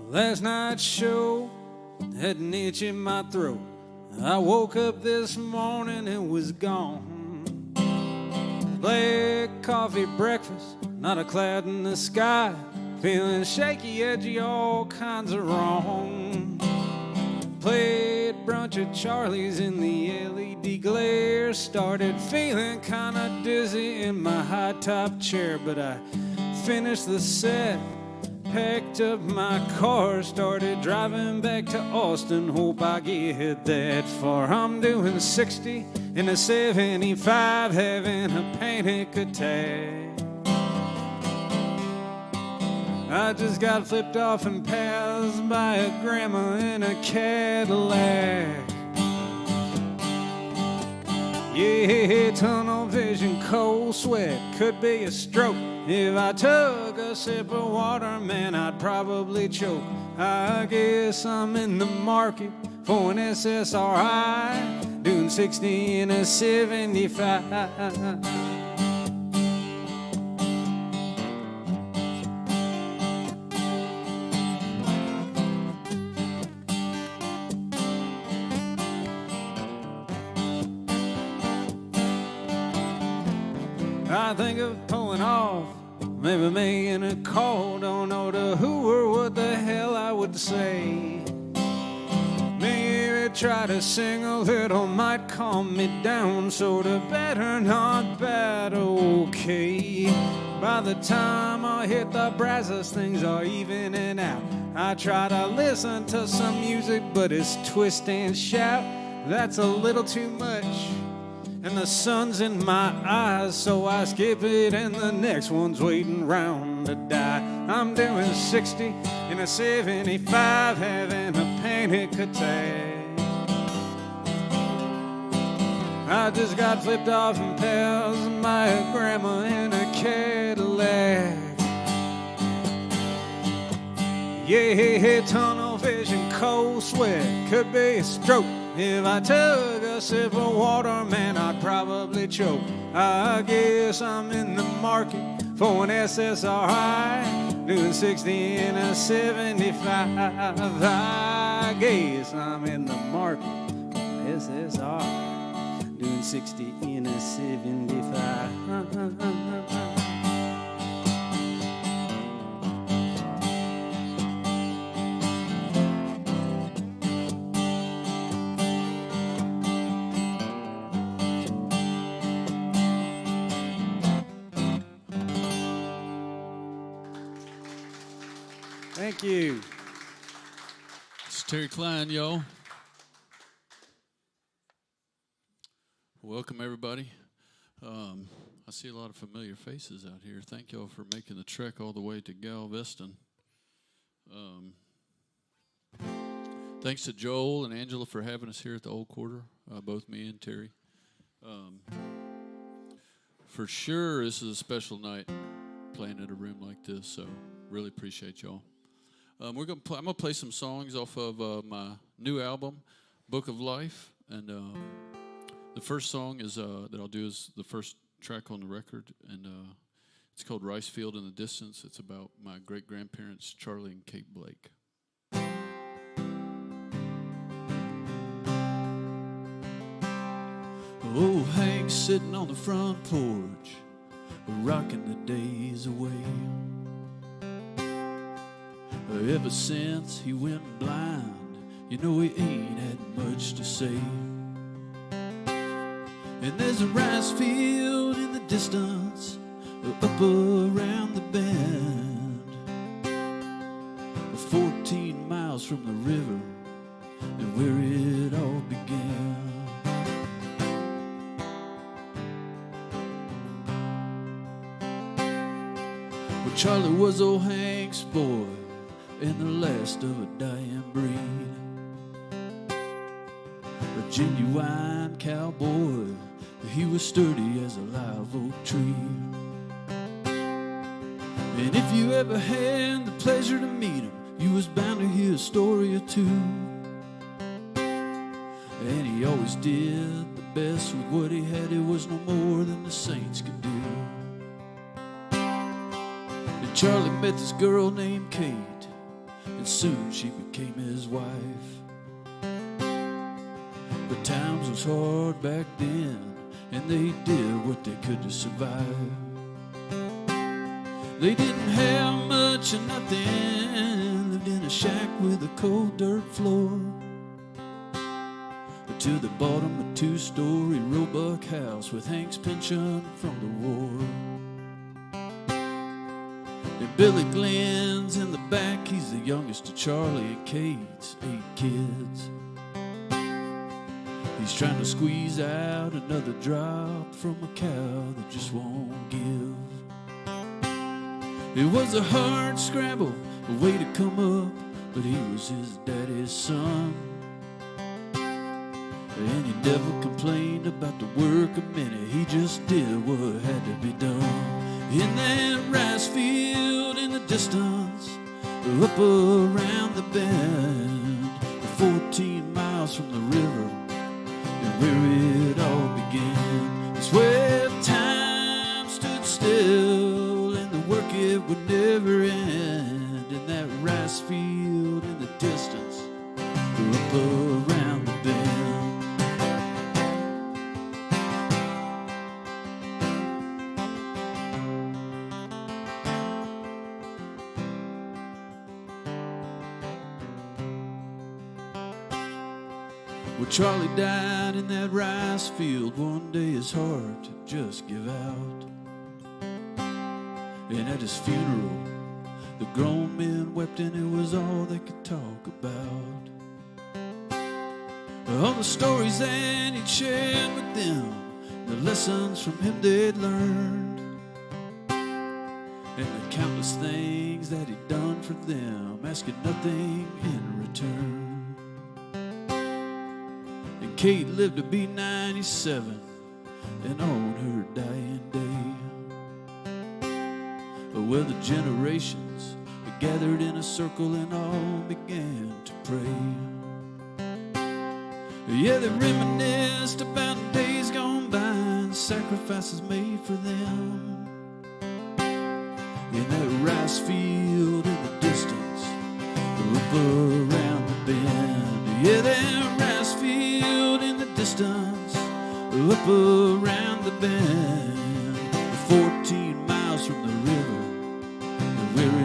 Last night's show had an itch in my throat. I woke up this morning and was gone. Black coffee breakfast, not a cloud in the sky. Feeling shaky, edgy, all kinds of wrong. Played brunch at Charlie's in the LED glare. Started feeling kinda dizzy in my high-top chair, but I finished the set, packed up my car, started driving back to Austin. Hope I get that far. I'm doing 60 in a 75, having a panic attack. I just got flipped off and passed by a grandma in a Cadillac. Yeah, tunnel vision, cold sweat, could be a stroke. If I took a sip of water, man, I'd probably choke. I guess I'm in the market for an SSRI, doing 60 in a 75. I think of pulling off, maybe making a call. Don't know to who or what the hell I would say. Maybe try to sing a little, might calm me down. Sorta better, not bad, okay. By the time I hit the brazzers, things are evening out. I try to listen to some music, but it's twist and shout. That's a little too much. And the sun's in my eyes, so I skip it, and the next one's waiting round to die. I'm doing 60 in a 75, having a panic attack. I just got flipped off and passed by a grandma in a Cadillac. Yeah, tunnel vision, cold sweat, could be a stroke. If I took a sip of water, man, I'd probably choke. I guess I'm in the market for an SSRI, doing 60 in a 75. I guess I'm in the market for an SSRI, doing 60 in a 75. Thank you. It's Terry Klein, y'all. Welcome, everybody. I see a lot of familiar faces out here. Thank y'all for making the trek all the way to Galveston. Thanks to Joel and Angela for having us here at the Old Quarter, both me and Terry. For sure, this is a special night playing at a room like this, so really appreciate y'all. I'm gonna play some songs off of my new album, Book of Life, and the first song is that I'll do is the first track on the record, and it's called Rice Field in the Distance. It's about my great-grandparents, Charlie and Kate Blake. Oh, Hank's sitting on the front porch, rocking the days away. Ever since he went blind, you know he ain't had much to say. And there's a rice field in the distance, up around the bend, 14 miles from the river, and where it all began. Well, Charlie was old Hank's boy, and the last of a dying breed. A genuine cowboy, he was sturdy as a live oak tree. And if you ever had the pleasure to meet him, you was bound to hear a story or two. And he always did the best with what he had. It was no more than the saints could do. And Charlie met this girl named Kate, and soon she became his wife. But times was hard back then, and they did what they could to survive. They didn't have much or nothing, lived in a shack with a cold dirt floor, to the bottom a two-story roebuck house with Hank's pension from the war. And Billy Glenn's in the back, he's the youngest of Charlie and Kate's 8 kids. He's trying to squeeze out another drop from a cow that just won't give. It was a hard scramble, a way to come up, but he was his daddy's son. And he never complained about the work a minute, he just did what had to be done. In that rice field in the distance, up around the bend, 14 miles from the river, and where it all began. It's where time stood still, and the work it would never end. In that rice field in the distance, up around the bend. Well, Charlie died in that rice field one day. His heart to just give out. And at his funeral, the grown men wept, and it was all they could talk about. All the stories that he'd shared with them, the lessons from him they'd learned, and the countless things that he'd done for them, asking nothing in return. Kate lived to be 97 and on her dying day, where the generations gathered in a circle and all began to pray. Yeah, they reminisced about days gone by and sacrifices made for them. In that rice field in the distance, up around the bend. Yeah, that rice field in the distance, up around the bend, 14 miles from the river, where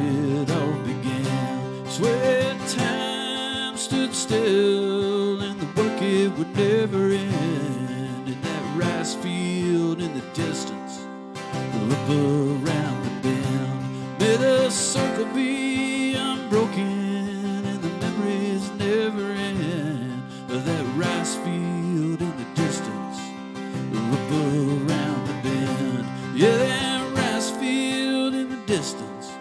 it all began. It's where time stood still, and the work it would never end. In that rice field in the distance, up around the bend. May the circle be unbroken, and the memories never end. That rice field in the distance, up around the bend. Yeah, that rice field in the distance.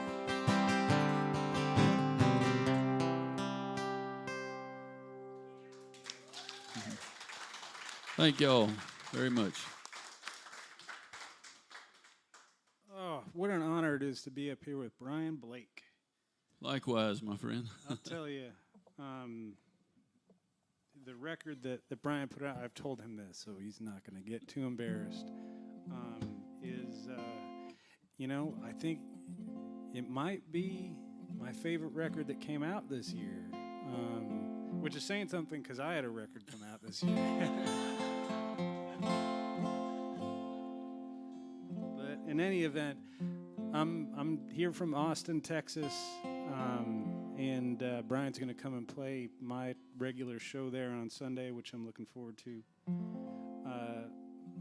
Thank y'all very much. Oh, what an honor it is to be up here with Brian Blake. Likewise, my friend. I'll tell you, the record that Brian put out, I've told him this, so he's not going to get too embarrassed, I think it might be my favorite record that came out this year, which is saying something because I had a record come out this year. But in any event, I'm here from Austin, Texas, and Brian's going to come and play my regular show there on Sunday, which I'm looking forward to.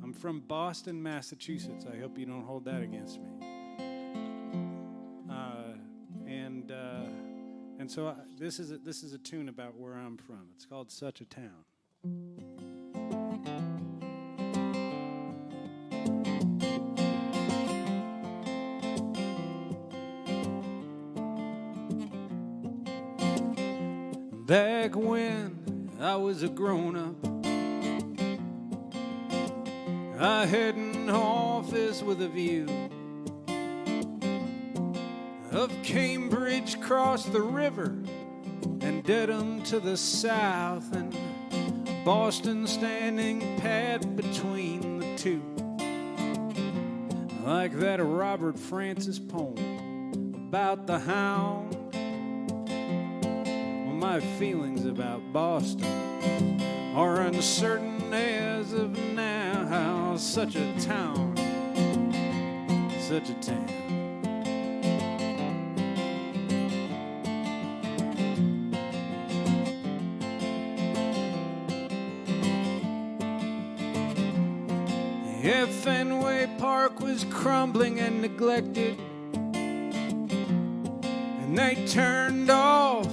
I'm from Boston, Massachusetts. I hope you don't hold that against me. And so this is a tune about where I'm from. It's called Such a Town. Back when I was a grown-up, I had an office with a view of Cambridge across the river and Dedham to the south, and Boston standing pat between the two, like that Robert Francis poem about the hound my feelings about Boston are uncertain as of now. Such a town, such a town. If Fenway Park was crumbling and neglected, and they turned off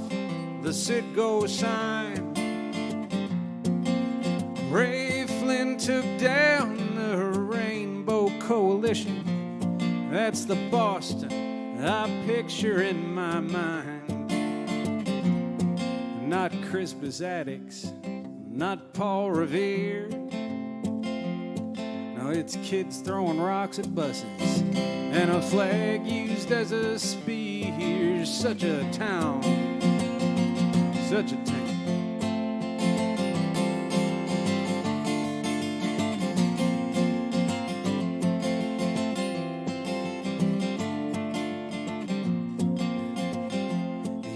the Citgo sign, Ray Flynn took down the Rainbow Coalition. That's the Boston I picture in my mind. Not Crispus Attucks, not Paul Revere. No, it's kids throwing rocks at buses and a flag used as a spear. Such a town, such a town.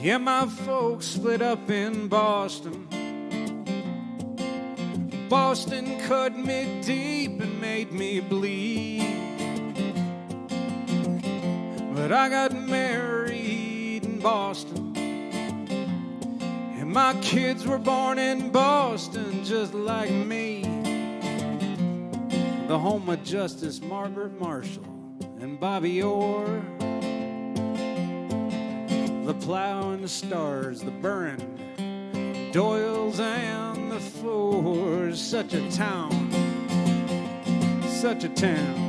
Yeah, my folks split up in Boston. Boston cut me deep and made me bleed. But I got married in Boston, and my kids were born in Boston just like me. The home of Justice Margaret Marshall and Bobby Orr. The plow and the stars, the burren, Doyle's and the Fours. Such a town, such a town.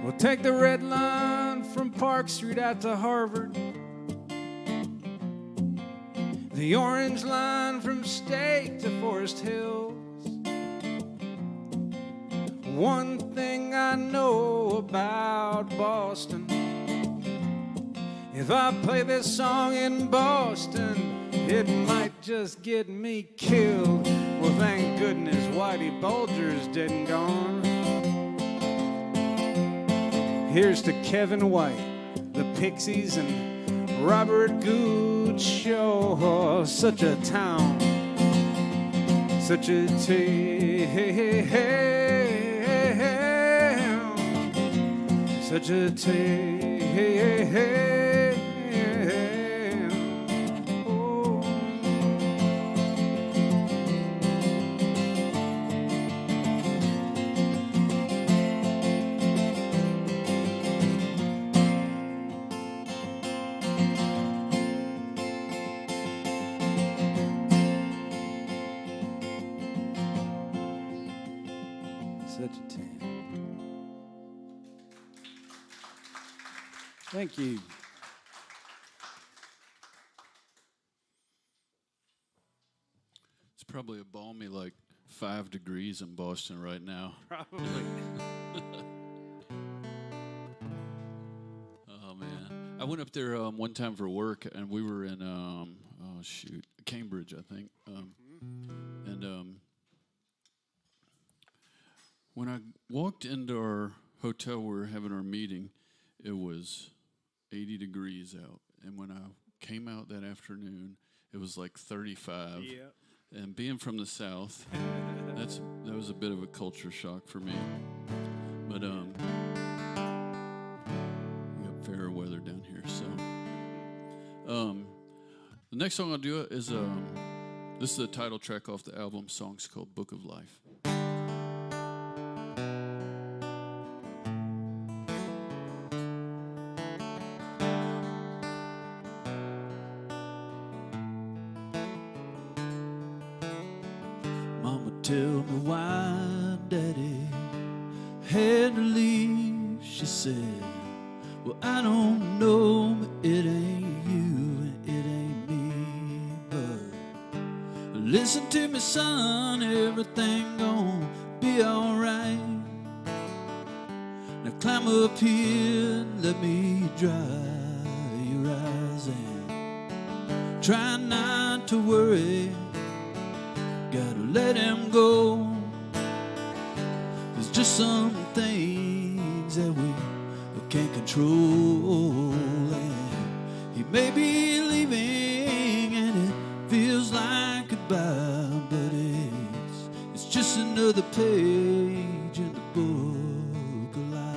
We'll take the red line from Park Street out to Harvard, the orange line from State to Forest Hills. One thing I know about Boston, if I play this song in Boston, it might just get me killed. Well, thank goodness Whitey Bulger's dead and gone. Here's to Kevin White, the Pixies, and Robert Good Show. Oh, such a town, such a town. Such a tale. Oh. Such a tale. Thank you. It's probably a balmy like 5 degrees in Boston right now. Probably. Oh man, I went up there one time for work, and we were in Cambridge, I think. And when I walked into our hotel, we were having our meeting. It was 80 degrees out, and when I came out that afternoon, it was like 35. Yeah. And being from the South, that was a bit of a culture shock for me. But we got fairer weather down here, so. The next song I'll do is this is the title track off the album. Song's called "Book of Life." Tell me why Daddy had to leave, she said. Well, I don't know, but it ain't you and it ain't me. But listen to me, son, everything gonna be alright. Now climb up here and let me dry your eyes and try not to worry. Gotta let him go. just some things that we can't control. And he may be leaving and it feels like goodbye, but it's just another page in the book of life.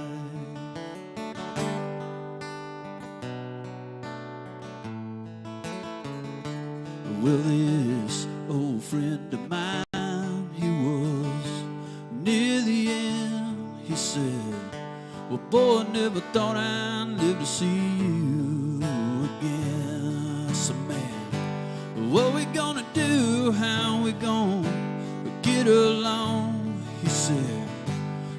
Well, this old friend of mine, he was near the end. He said, well, boy, I never thought I'd live to see you again. So, man, what we gonna do? How we gonna get along? He said,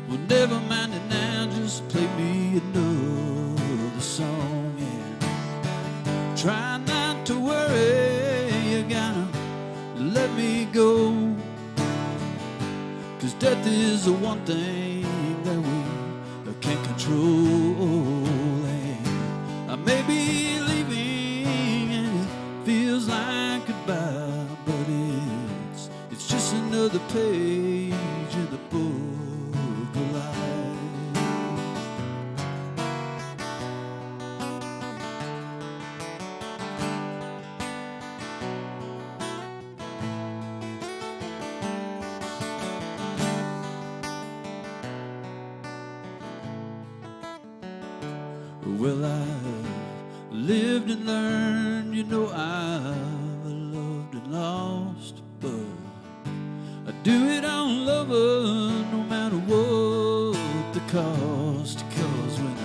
well, never mind it now, just play me another song. And try not to worry, you gotta let me go, 'cause death is the one thing that we can't control. And I may be leaving and it feels like goodbye, but it's just another page in the book of life. Well, I've lived and learned, you know, I've loved and lost, but I do it on loving no matter what the cost. 'Cause when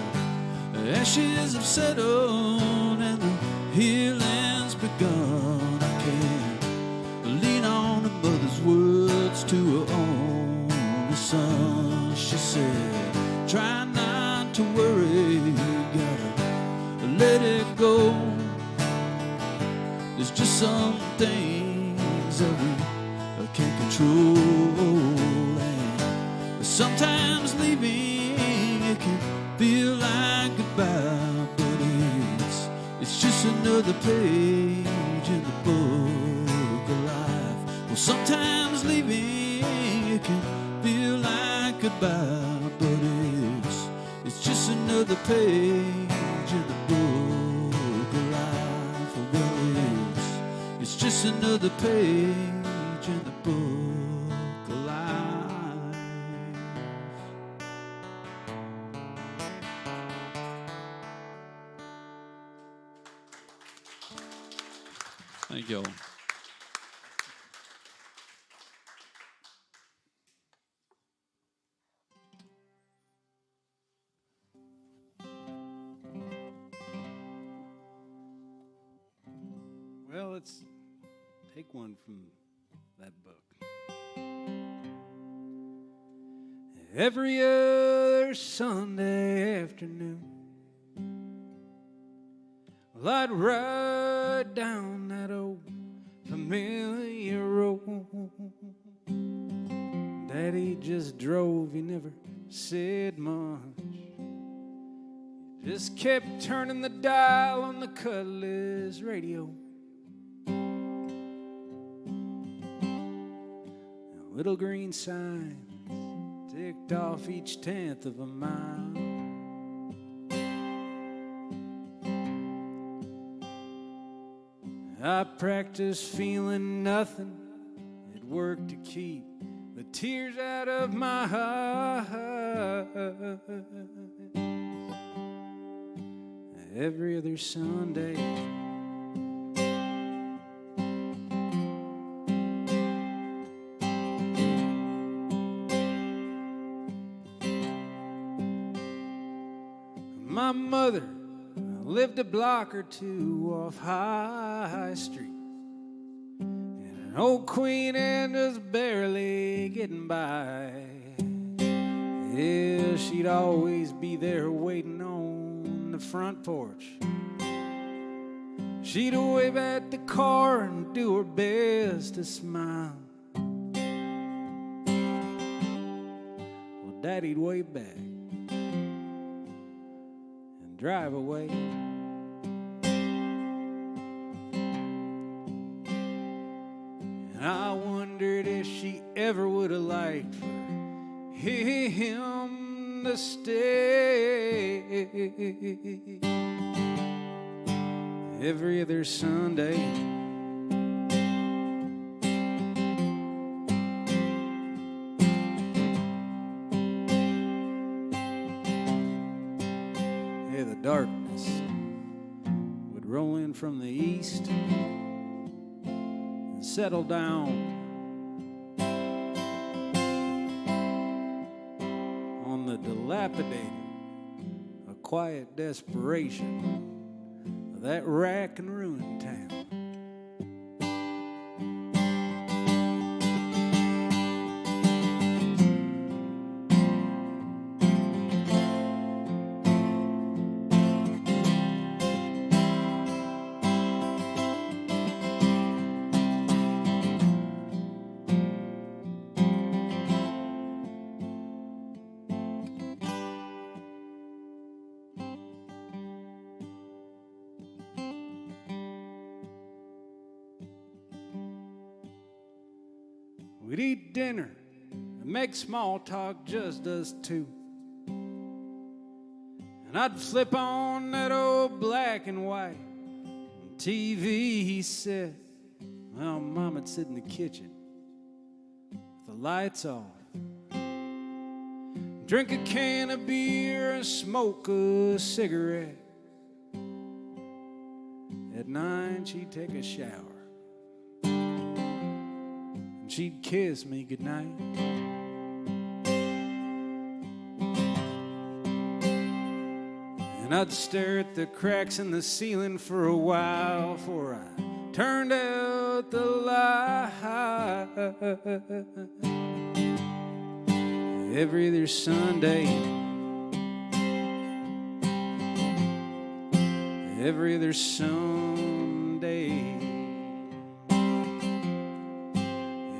the ashes have settled and the healing's begun, I can't lean on a mother's words to her only son. She said, try not to worry, let it go. There's just some things that we can't control. And sometimes leaving, it can feel like goodbye, but it's just another page in the book of life. Well, sometimes leaving, it can feel like goodbye, but it's just another page in the book of life. Well, it's just another page in the book of life. Thank you all. Well, let's take one from that book. Every other Sunday afternoon, well, I'd ride down that old familiar road. Daddy just drove, he never said much. Just kept turning the dial on the Cutlass radio. Little green signs ticked off each 1/10 of a mile. I practiced feeling nothing. It worked to keep the tears out of my heart. Every other Sunday, my mother lived a block or two off High Street, and an old Queen Anne just barely getting by. Yeah, she'd always be there waiting on the front porch. She'd wave at the car and do her best to smile. Well, Daddy'd wave back and drive away. And I wondered if she ever would have liked for him to stay. Every other Sunday, yeah, the darkness would roll in from the east and settle down on the dilapidated, a quiet desperation of that rack and ruin town. We'd eat dinner and make small talk, just us two. And I'd flip on that old black and white TV, he said. Well, Moma'd sit in the kitchen with the lights off, drink a can of beer and smoke a cigarette. At 9, she'd take a shower. She'd kiss me goodnight. And I'd stare at the cracks in the ceiling for a while before I turned out the light. Every other Sunday, every other Sunday,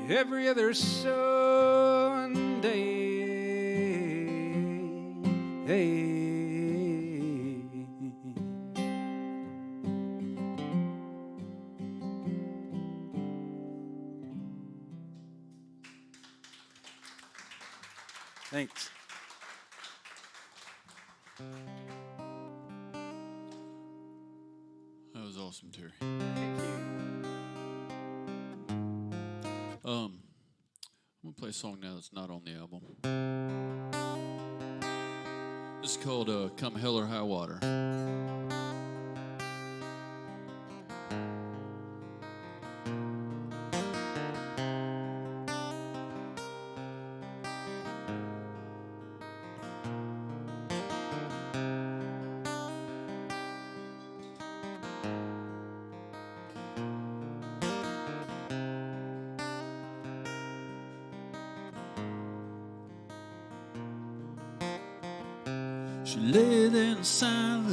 every other Sunday. Hey. Thanks. That was awesome, Terry. Thank you. I'm gonna play a song now that's not on the album. It's called "Come Hell or High Water." She lay there in silence,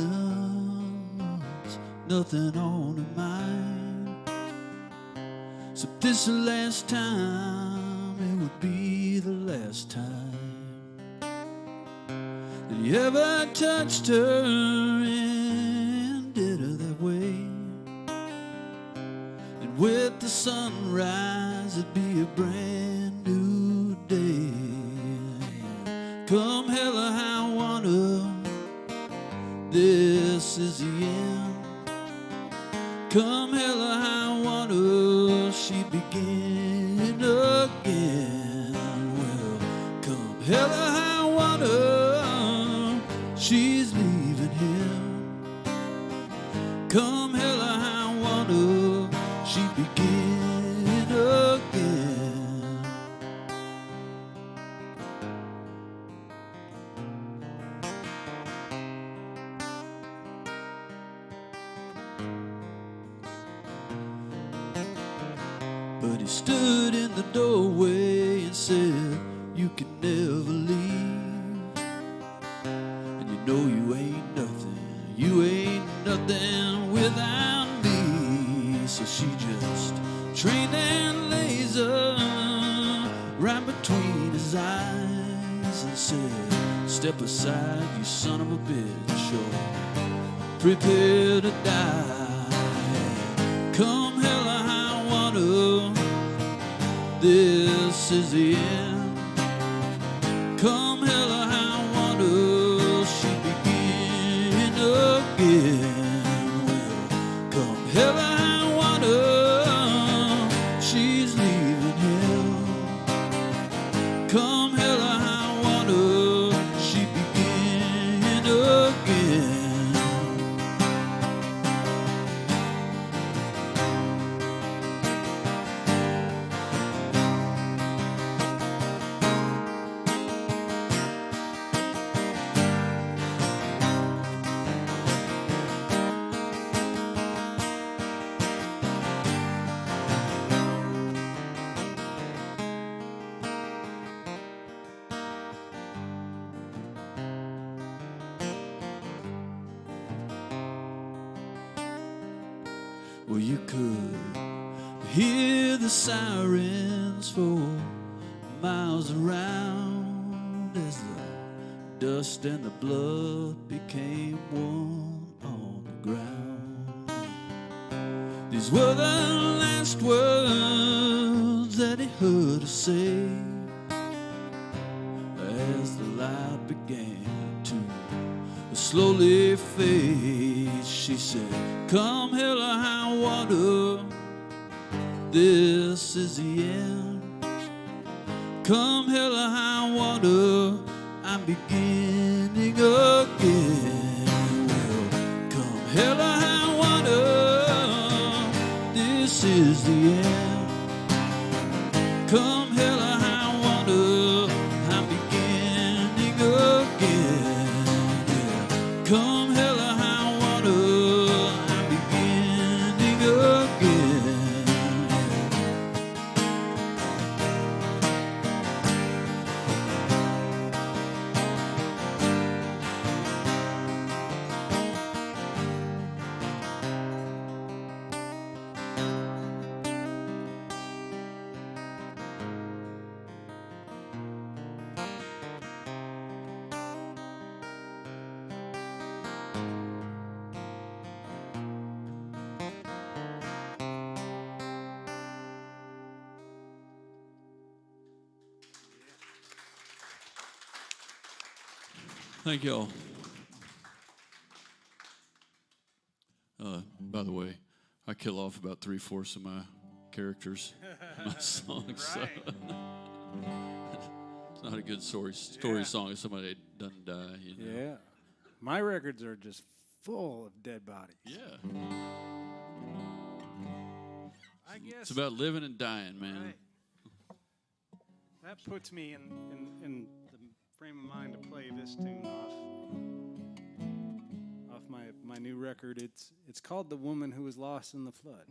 nothing on her mind. So if this the last time, it would be the last time that he ever touched her and did her that way. And with the sunrise, it'd be a brand new day. Come hell or high water, this is the end. Come hell or high water, she begin again. Well, come hell or high water, she's leaving him. Come hell or high water, she begin again. But he stood in the doorway and said, you can never leave. And you know you ain't nothing without me. So she just trained and laser right between his eyes and said, step aside, you son of a bitch, or prepare to die. Come hell or high water, this is the end. Come hell or high water, she begin again. Well, come hell or high water, she's leaving hell. Come hell or high water, she begin again. Well, you could hear the sirens for miles around as the dust and the blood became one on the ground. These were the last words that he heard her say as the light began to slowly fade. She said, come hell or high water, this is the end. Come hell or high water, I'm beginning again. Well, come hell or high water, this is the end. Come hell or high water, I'm beginning again. Yeah. Come hell or high water, I'm beginning again. Thank y'all. By the way, I kill off about 3/4 of my characters in my songs. So it's not a good story song if somebody doesn't die. You know? Yeah. My records are just full of dead bodies. Yeah. I guess It's about living and dying, man. Right. That puts me in the frame of mind to play this tune off my new record. It's called The Woman Who Was Lost in the Flood.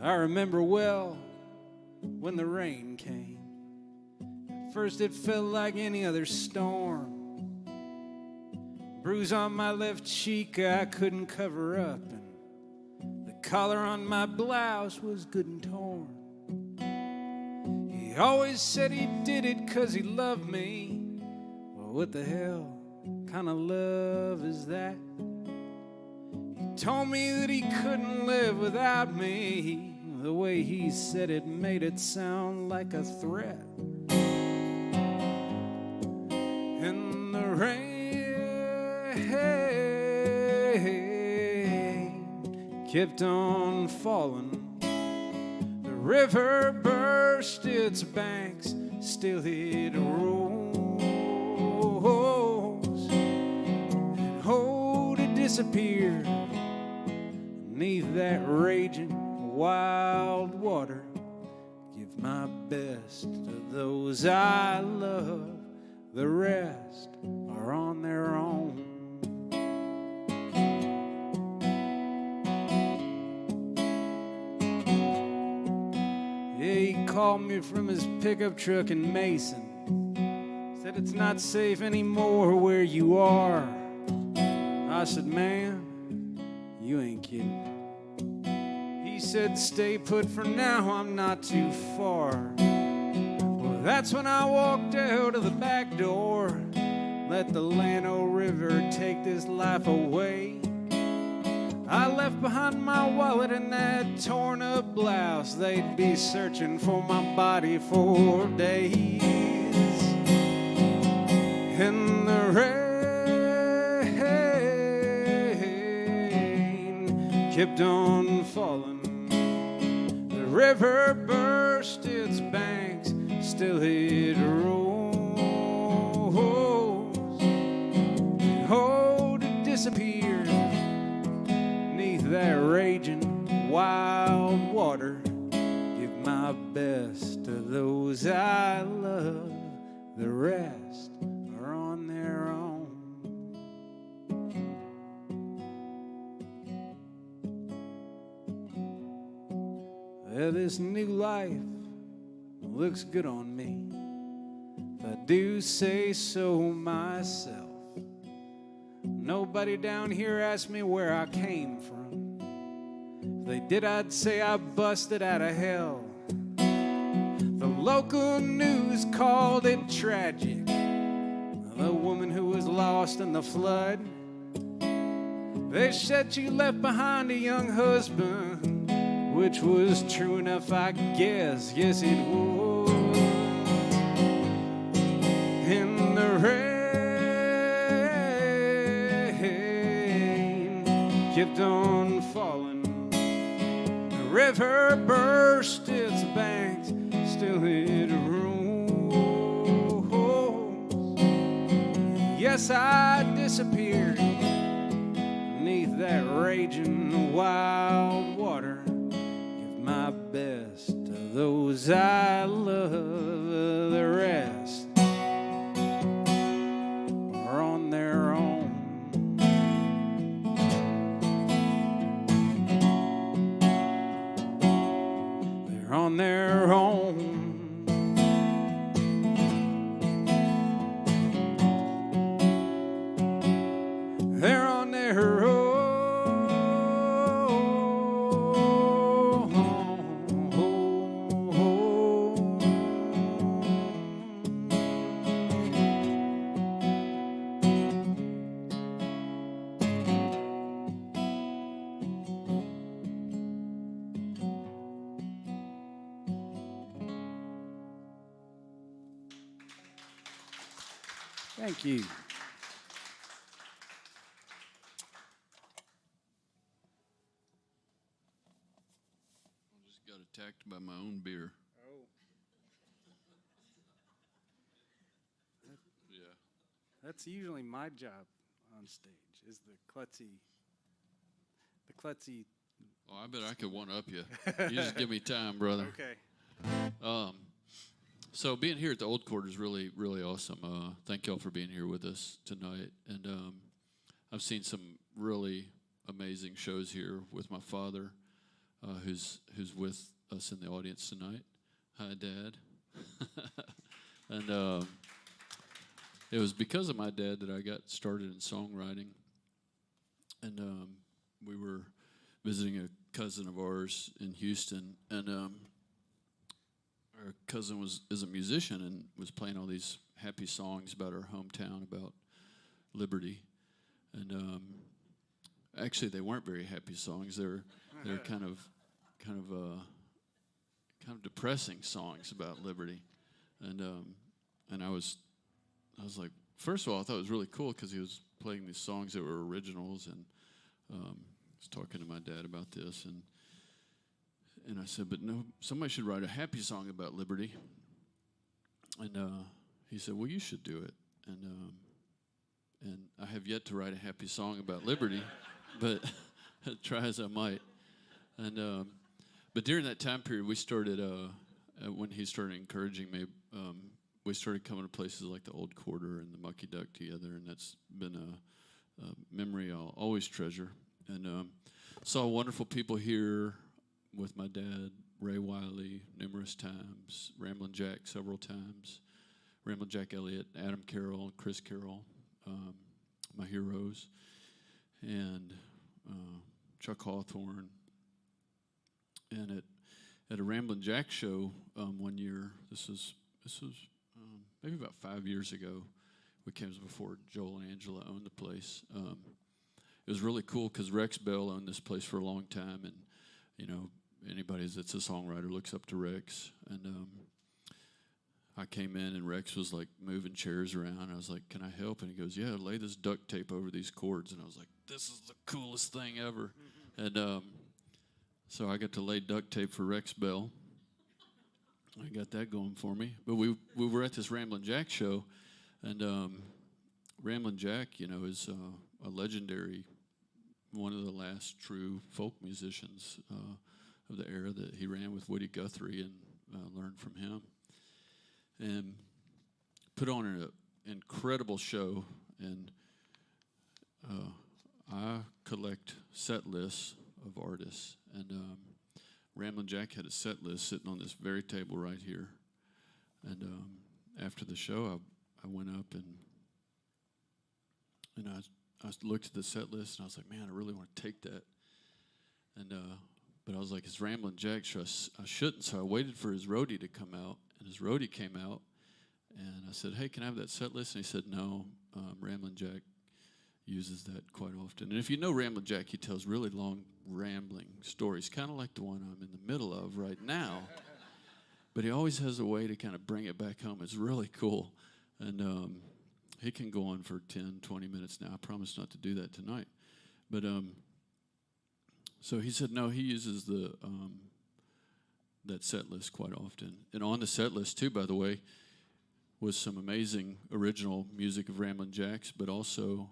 I remember well when the rain came. At first it felt like any other storm. Bruise on my left cheek I couldn't cover up, and the collar on my blouse was good and torn. He always said he did it 'cause he loved me. Well, what the hell kind of love is that? He told me that he couldn't live without me. The way he said it made it sound like a threat. And the rain kept on falling. The river burst its banks, still it rolls. And oh, to disappear beneath that raging wild water. Give my best to those I love. The rest are on their own. He called me from his pickup truck in Mason. Said it's not safe anymore where you are. I said, man, you ain't kidding. He said, stay put for now, I'm not too far. Well, that's when I walked out of the back door. Let the Llano River take this life away. I left left behind my wallet and that torn up blouse, they'd be searching for my body for days. And the rain kept on falling. The river burst its banks, still it rolls. Oh, to disappear beneath that raging wild water. Give my best to those I love. The rest are on their own. Well, this new life looks good on me, if I do say so myself. Nobody down here asked me where I came from. If they did, I'd say I busted out of hell. The local news called it tragic. The woman who was lost in the flood. They said she left behind a young husband, which was true enough, I guess. Yes, it was. In the rain kept on falling. The river burst its banks, still it rolls. Yes, I disappeared beneath that raging wild water. Give my best to those I love. The rest are on their own. They're on their own. They're on their own. Thank you. I just got attacked by my own beer. Oh, Yeah. that's usually my job on stage, is the klutzy. Oh, I bet I could one up you. You just give me time, brother. Okay. So being here at the Old Court is really, really awesome. Thank y'all for being here with us tonight. And I've seen some really amazing shows here with my father, who's with us in the audience tonight. Hi, Dad. And it was because of my dad that I got started in songwriting. And we were visiting a cousin of ours in Houston, and our cousin is a musician and was playing all these happy songs about our hometown, about liberty. And actually, they weren't very happy songs. They're kind of depressing songs about liberty. And I was like, first of all, I thought it was really cool because he was playing these songs that were originals, and I was talking to my dad about this, and I said, but no, somebody should write a happy song about liberty. And he said, well, you should do it. And I have yet to write a happy song about liberty, but try as I might. And but during that time period, we started, when he started encouraging me, we started coming to places like the Old Quarter and the Mucky Duck together, and that's been a memory I'll always treasure. And saw wonderful people here with my dad, Ray Wiley, numerous times, Ramblin' Jack several times, Ramblin' Jack Elliott, Adam Carroll, Chris Carroll, my heroes, and Chuck Hawthorne. And at a Ramblin' Jack show one year, this was maybe about 5 years ago. We came before Joel and Angela owned the place. it was really cool because Rex Bell owned this place for a long time, and you know, anybody that's a songwriter looks up to Rex. And I came in and Rex was like moving chairs around. I was like, "Can I help?" And he goes, "Yeah, lay this duct tape over these chords." And I was like, "This is the coolest thing ever." And so I got to lay duct tape for Rex Bell. I got that going for me. But we were at this Ramblin' Jack show, and Ramblin' Jack, you know, is a legendary, one of the last true folk musicians of the era that he ran with Woody Guthrie, and learned from him. And put on an incredible show, and I collect set lists of artists, and Ramblin' Jack had a set list sitting on this very table right here. And after the show, I went up and I looked at the set list, and I was like, "Man, I really want to take that." And but I was like, "It's Ramblin' Jack show. I shouldn't." So I waited for his roadie to come out, and his roadie came out, and I said, "Hey, can I have that set list?" And he said, "No, Ramblin' Jack uses that quite often." And if you know Ramblin' Jack, he tells really long, rambling stories, kind of like the one I'm in the middle of right now. But he always has a way to kind of bring it back home. It's really cool. And he can go on for 10, 20 minutes now. I promise not to do that tonight. But so he said, no, he uses that set list quite often. And on the set list, too, by the way, was some amazing original music of Ramblin' Jack's, but also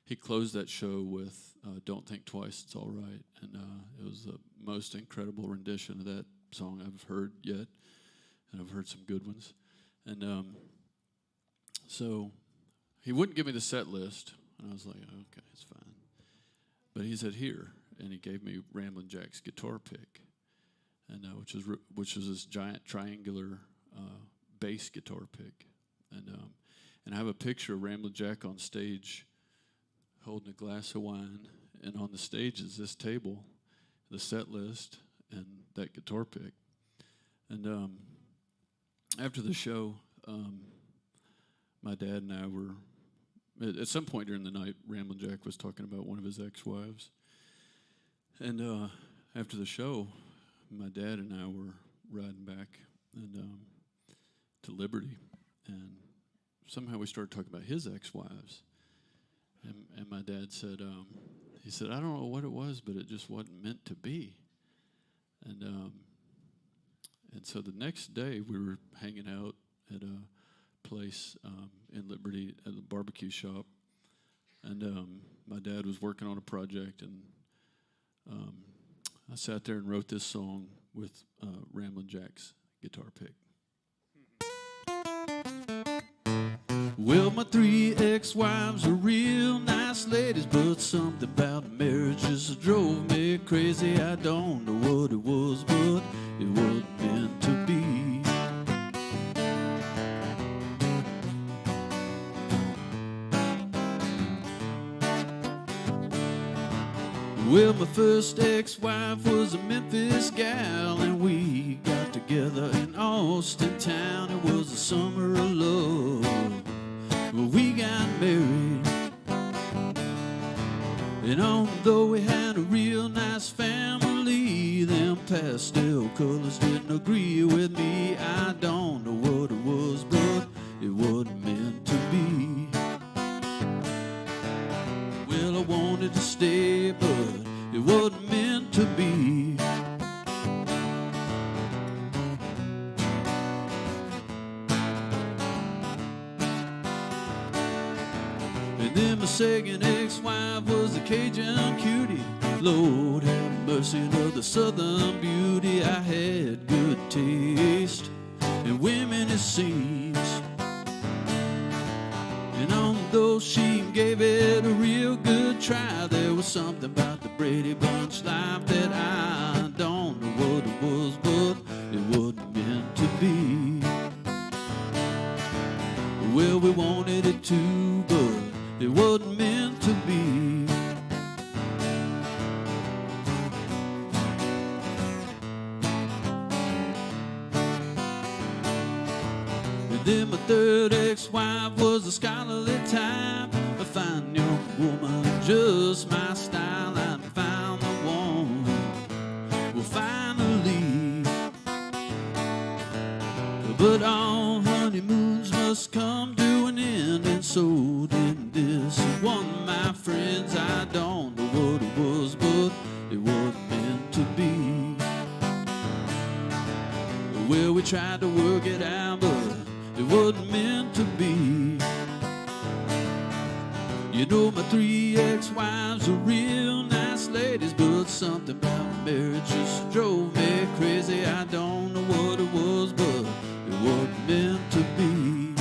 he closed that show with Don't Think Twice, It's All Right. And it was the most incredible rendition of that song I've heard yet, and I've heard some good ones. And so he wouldn't give me the set list, and I was like, okay, it's fine. But he said, here, and he gave me Ramblin' Jack's guitar pick, and which was this giant triangular bass guitar pick. And I have a picture of Ramblin' Jack on stage holding a glass of wine, and on the stage is this table, the set list, and that guitar pick. And after the show, my dad and I were, at some point during the night, Ramblin' Jack was talking about one of his ex-wives. And after the show, my dad and I were riding back to Liberty, and somehow we started talking about his ex-wives. And my dad said, he said, I don't know what it was, but it just wasn't meant to be. And so the next day we were hanging out at a place in Liberty at the barbecue shop, and my dad was working on a project, and I sat there and wrote this song with Ramblin' Jack's guitar pick. Well, my 3 ex-wives were real nice ladies, but something about marriage just drove me crazy. I don't know what it was, but it wasn't meant to be. Well, my first ex-wife was a Memphis gal, and we got together in Austin town. It was the summer of love. We got married, and although we had a real nice family, them pastel colors didn't agree with me. I don't know what it was, but it wasn't meant to be. Well, I wanted to stay, but it wasn't meant to be. And then my second ex-wife was a Cajun cutie. Lord have mercy, another southern beauty. I had good taste in women, it seems. And although she gave it a real good try, there was something about the Brady Bunch life that I don't know what it was, but it wasn't meant to be. Well, we wanted it to, but it wasn't meant to be. And Then my third ex-wife was a scholarly type, a fine young woman, just my style. I found the one, well, finally. But all honeymoons must come to an end, and so did this one, my friends. I don't know what it was, but it wasn't meant to be. Well, we tried to work it out, but it wasn't meant to be. You know, my 3 ex-wives are real nice ladies, but something about marriage just drove me crazy. I don't know what it was, but it wasn't meant to be.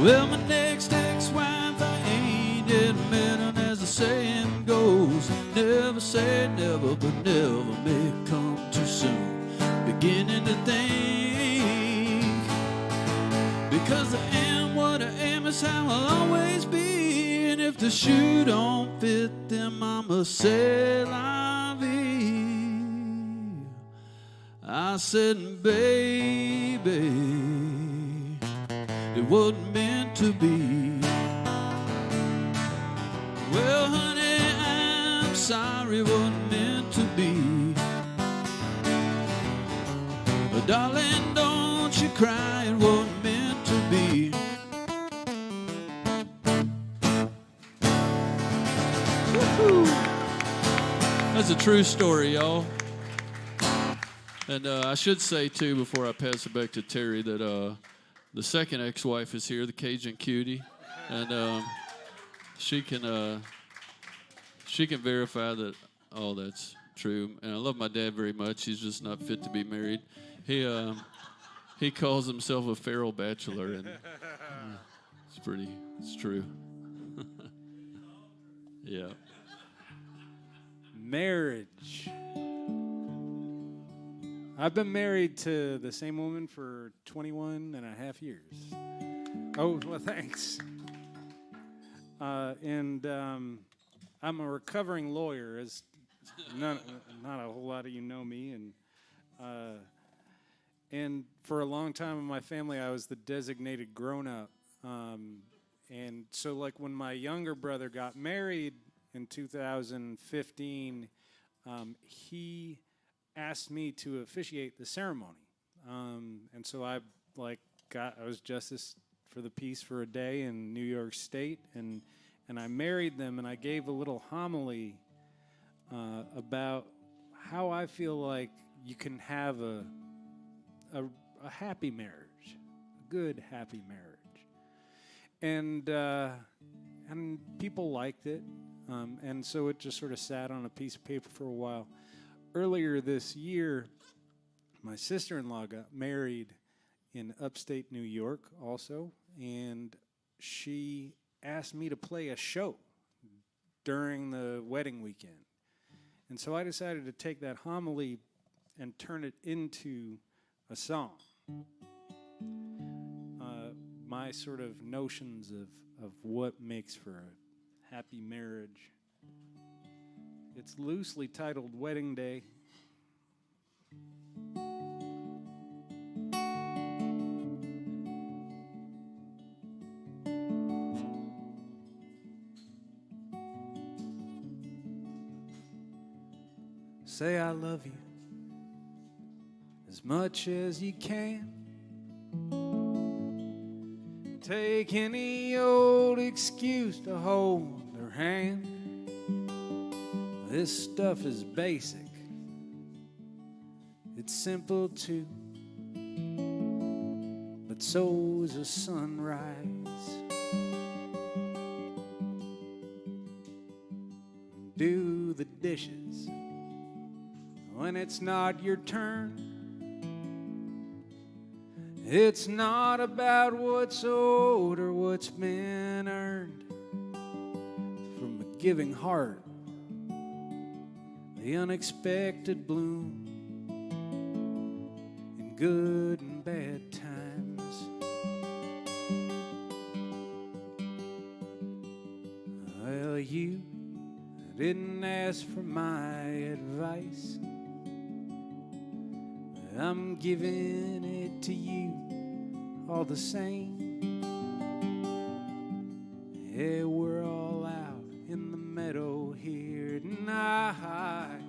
Well, my next ex-wife, I ain't yet met, and as the saying goes, never say never, but never may come too soon. Beginning to think, because I am what I am is how I'll always be, and if the shoe don't fit, then Mama say la vie. I said, baby, it wasn't meant to be. Well, honey, I'm sorry, it wasn't meant to be. But darling, don't you cry, it wasn't meant to be. Woo-hoo. That's a true story, y'all. And I should say, too, before I pass it back to Terry, that the second ex-wife is here, the Cajun cutie, and she can verify that all that's true. And I love my dad very much. He's just not fit to be married. He calls himself a feral bachelor, and it's true. Yeah. Marriage. I've been married to the same woman for 21 and a half years. Oh, well, thanks. And I'm a recovering lawyer, as not a whole lot of you know me. And for a long time in my family, I was the designated grown-up. And so, like, when my younger brother got married in 2015, he asked me to officiate the ceremony, and so I was justice for the peace for a day in New York State, and I married them, and I gave a little homily about how I feel like you can have a happy marriage, a good happy marriage, and people liked it, and so it just sort of sat on a piece of paper for a while. Earlier this year, my sister-in-law got married in upstate New York also, and she asked me to play a show during the wedding weekend. And so I decided to take that homily and turn it into a song. My sort of notions of what makes for a happy marriage. It's loosely titled Wedding Day. Say I love you as much as you can. Take any old excuse to hold her hand. This stuff is basic, it's simple too, but so is a sunrise. Do the dishes when it's not your turn. It's not about what's owed or what's been earned from a giving heart. The unexpected bloom in good and bad times. you didn't ask for my advice, but I'm giving it to you all the same. Yeah, we're all out in the meadow here tonight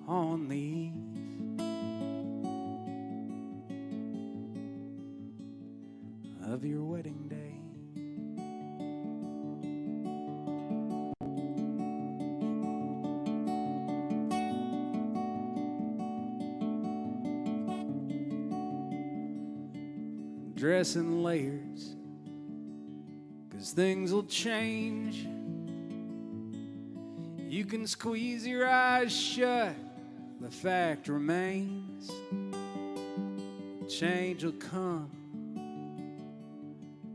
on the eve of your wedding day. Dress in layers, 'cause things will change. You can squeeze your eyes shut, the fact remains. Change will come,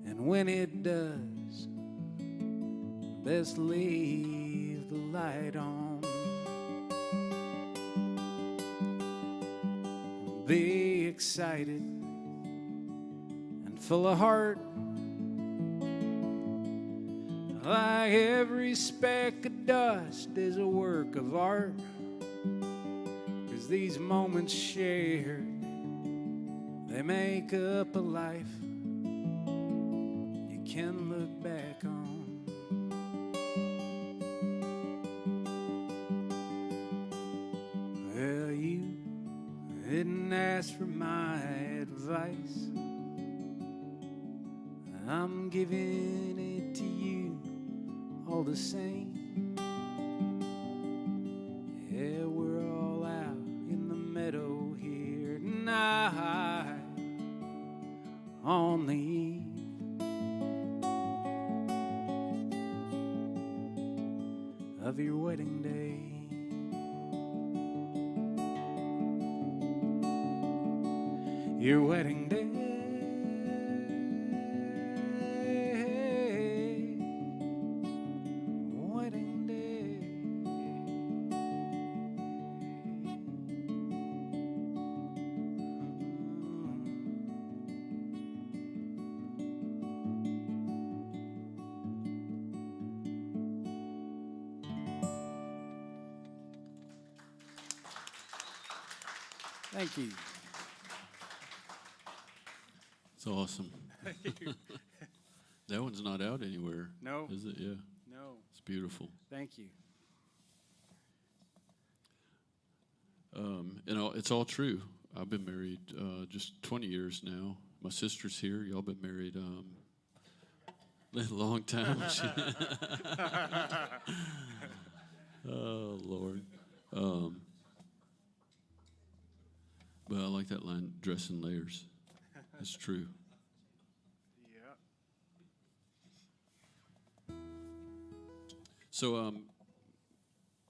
and when it does, best leave the light on. Be excited and full of heart, like every speck of dust is a work of art. 'Cause these moments shared, they make up a life you can look back on. Well, you didn't ask for my advice, I'm giving it to you all the same. Yeah, we're all out in the meadow here tonight on the eve of your wedding day. Your wedding day. Wedding day. Thank you. It's awesome. That one's not out anywhere. No. Is it? Yeah. No. It's beautiful. Thank you. It's all true. I've been married just 20 years now. My sister's here. Y'all been married a long time. Oh, Lord. But I like that line, dress in layers. It's true. Yeah. So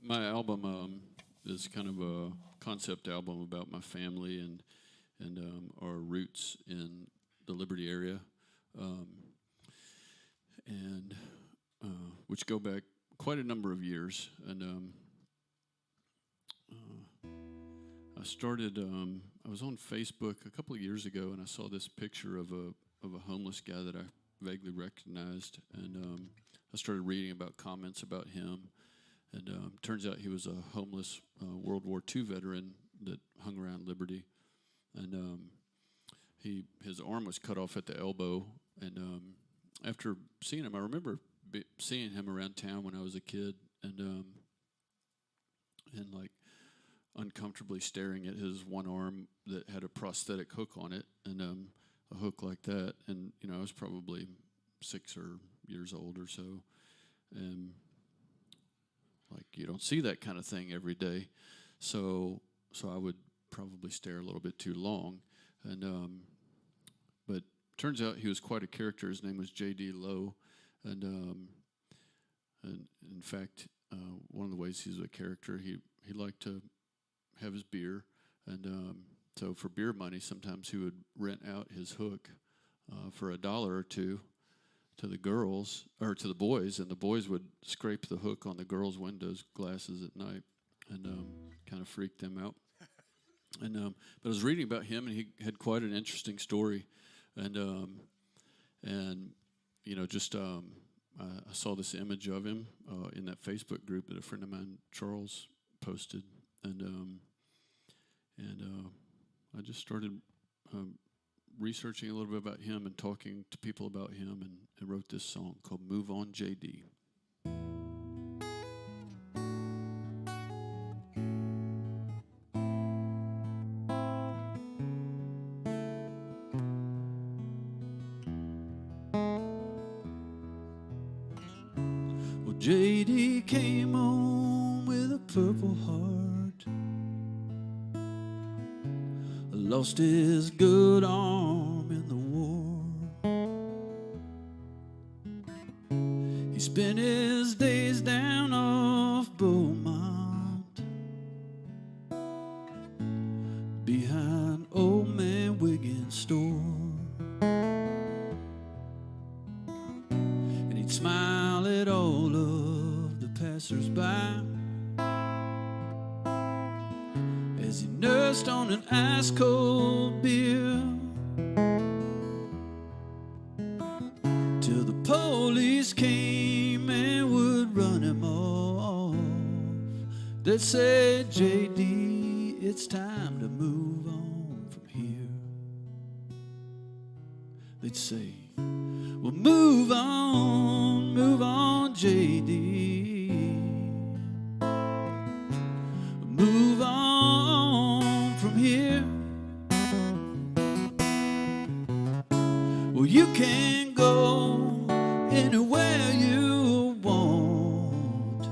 my album is kind of a concept album about my family and our roots in the Liberty area, and which go back quite a number of years. And I started. I was on Facebook a couple of years ago, and I saw this picture of a homeless guy that I vaguely recognized, and I started reading about comments about him. And turns out he was a homeless World War II veteran that hung around Liberty, and his arm was cut off at the elbow. And after seeing him, I remember seeing him around town when I was a kid, and like uncomfortably staring at his one arm that had a prosthetic hook on it, and a hook like that. And I was probably 6 years old or so, and like you don't see that kind of thing every day, so I would probably stare a little bit too long, and but turns out he was quite a character. His name was J.D. Lowe, and in fact, one of the ways he's a character, he liked to have his beer, and so for beer money, sometimes he would rent out his hook for $1 or $2 to the girls, or to the boys, and the boys would scrape the hook on the girls' windows glasses at night, and kind of freak them out. And but I was reading about him, and he had quite an interesting story, and just I saw this image of him in that Facebook group that a friend of mine, Charles, posted, and I just started researching a little bit about him and talking to people about him, and wrote this song called "Move On, JD." Well, JD came home with a Purple Heart, lost his good arm in the war. He spent his days down off Beaumont, behind Old Man Wiggins' store. And he'd smile at all of the passers-by as he nursed on an ice-cold beer, till the police came and would run him off. They'd say, JD, it's time to move on from here. They'd say, well, move on, JD. Move on from here. Well, you can go anywhere you want,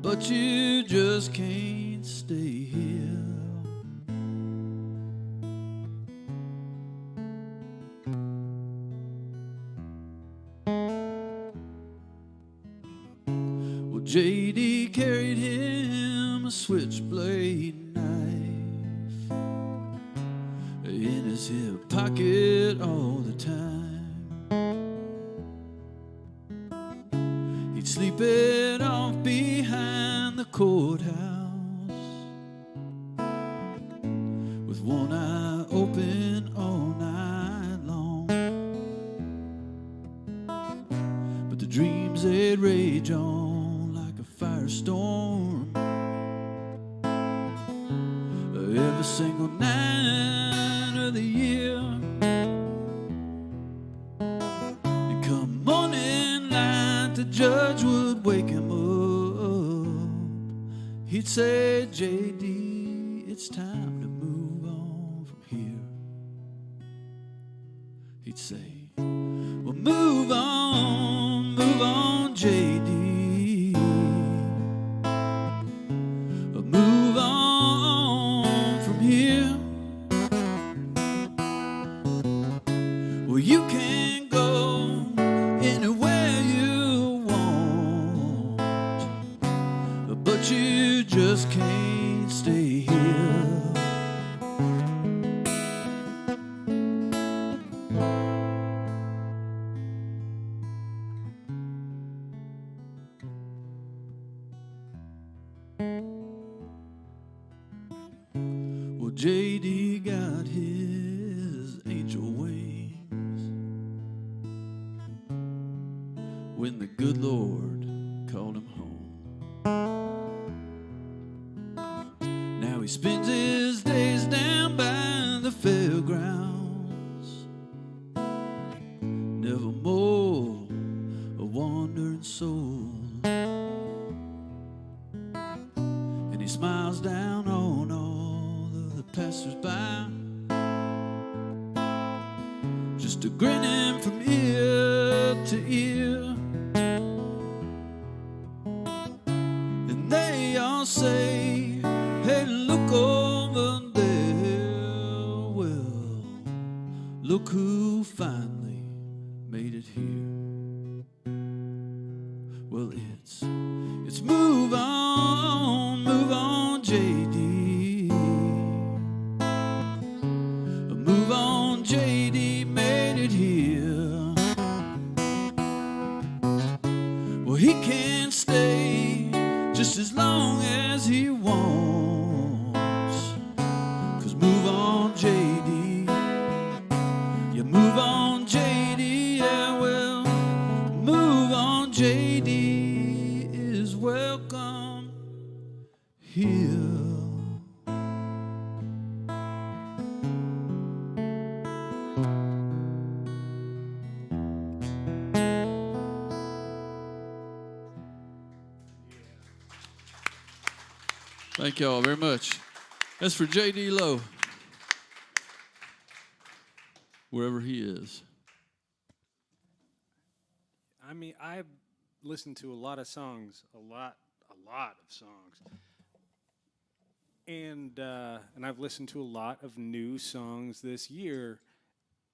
but you just can't stay here. Well, JD carried him a switchblade knife in his hip pocket all the time. He'd sleep it off behind the courthouse with one eye open all night long. But the dreams, they'd rage on like a firestorm every single night of the year. And come morning light, the judge would wake him up. He'd say, JD, it's time to move on from here. He'd say, well, move on, JD. Move on from here. Well, you can go anywhere you want, but you just can't stay here. Well, JD got his angel wings when the good Lord called him home. Now he spends his days down by the fairgrounds, never more a wandering soul. And he smiles down on all of the passers-by, just a grinning from ear to ear. And they all say, hey, look over there. Well, look who finally made it here. Well, it's move on, JD. Move on, JD, made it here. Well, he can stay just as long as he wants. 'Cause move on, JD. Yeah, move on, JD. Yeah, well, welcome here. Thank y'all very much. That's for J.D. Lowe, wherever he is. I mean, I've listened to a lot of songs, a lot of songs, and I've listened to a lot of new songs this year.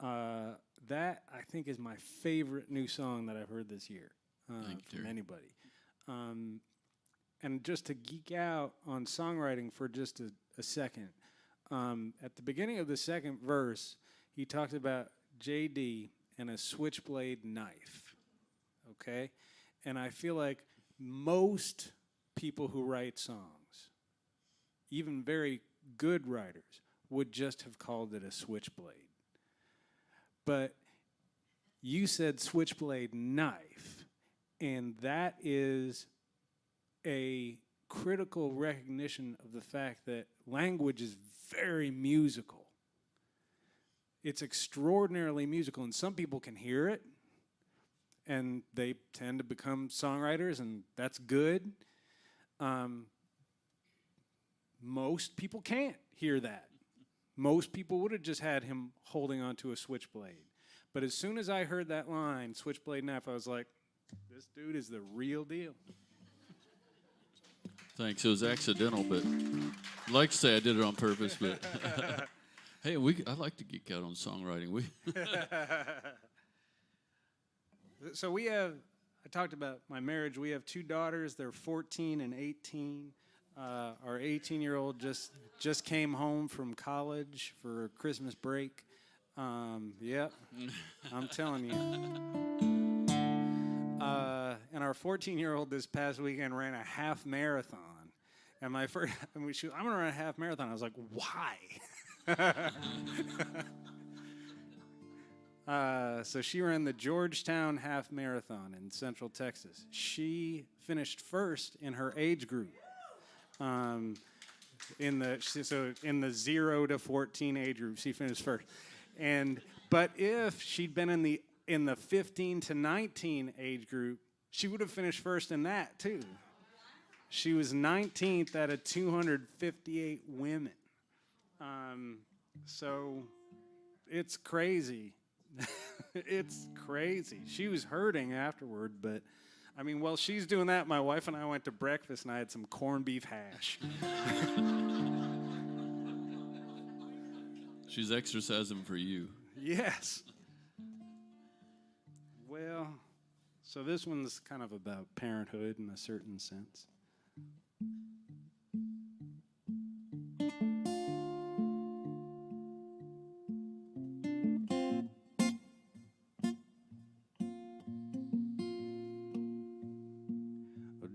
That I think is my favorite new song that I've heard this year from anybody. And just to geek out on songwriting for just a second, at the beginning of the second verse, he talked about JD and a switchblade knife. Okay? And I feel like most people who write songs, even very good writers, would just have called it a switchblade. But you said switchblade knife, and that is a critical recognition of the fact that language is very musical. It's extraordinarily musical, and some people can hear it, and they tend to become songwriters, and that's good. Most people can't hear that. Most people would have just had him holding onto a switchblade. But as soon as I heard that line, switchblade knife, I was like, this dude is the real deal. Thanks. It was accidental, but I'd like to say I did it on purpose, but hey, I like to geek out on songwriting. So I talked about my marriage. We have two daughters. They're 14 and 18. Our 18-year-old just came home from college for Christmas break. Yep, I'm telling you. And our 14-year-old this past weekend ran a half marathon. And I'm going to run a half marathon. I was like, why? So she ran the Georgetown half marathon in Central Texas. She finished first in her age group. In the 0 to 14 age group, she finished first. But if she'd been in the 15 to 19 age group, she would have finished first in that too. She was 19th out of 258 women. So it's crazy. It's crazy. She was hurting afterward, but I mean, while she's doing that, my wife and I went to breakfast and I had some corned beef hash. She's exercising for you. Yes. Well, so this one's kind of about parenthood in a certain sense.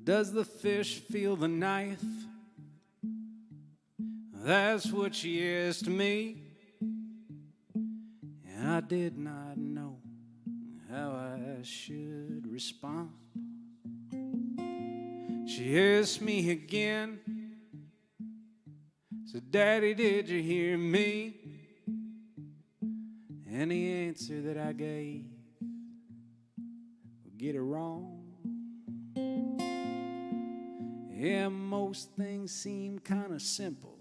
Does the fish feel the knife? That's what she asked me. And I did not know how I should respond. She asked me again. So, Daddy, did you hear me? And the answer that I gave will get it wrong. Yeah, most things seem kind of simple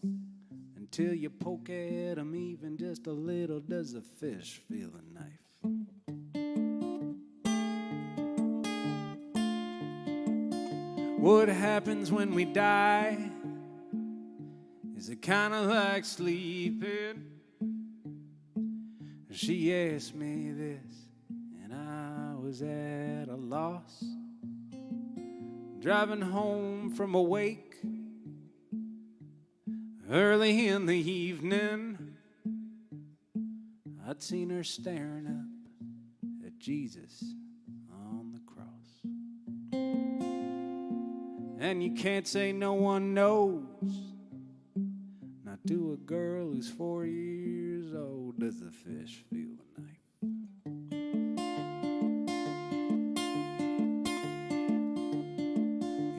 until you poke at them even just a little. Does the fish feel a knife? What happens when we die? Is it kind of like sleeping? She asked me this, and I was at a loss. Driving home from a wake early in the evening, I'd seen her staring up at Jesus on the cross. And you can't say no one knows, not to a girl who's 4 years old. Does the fish feel the knife?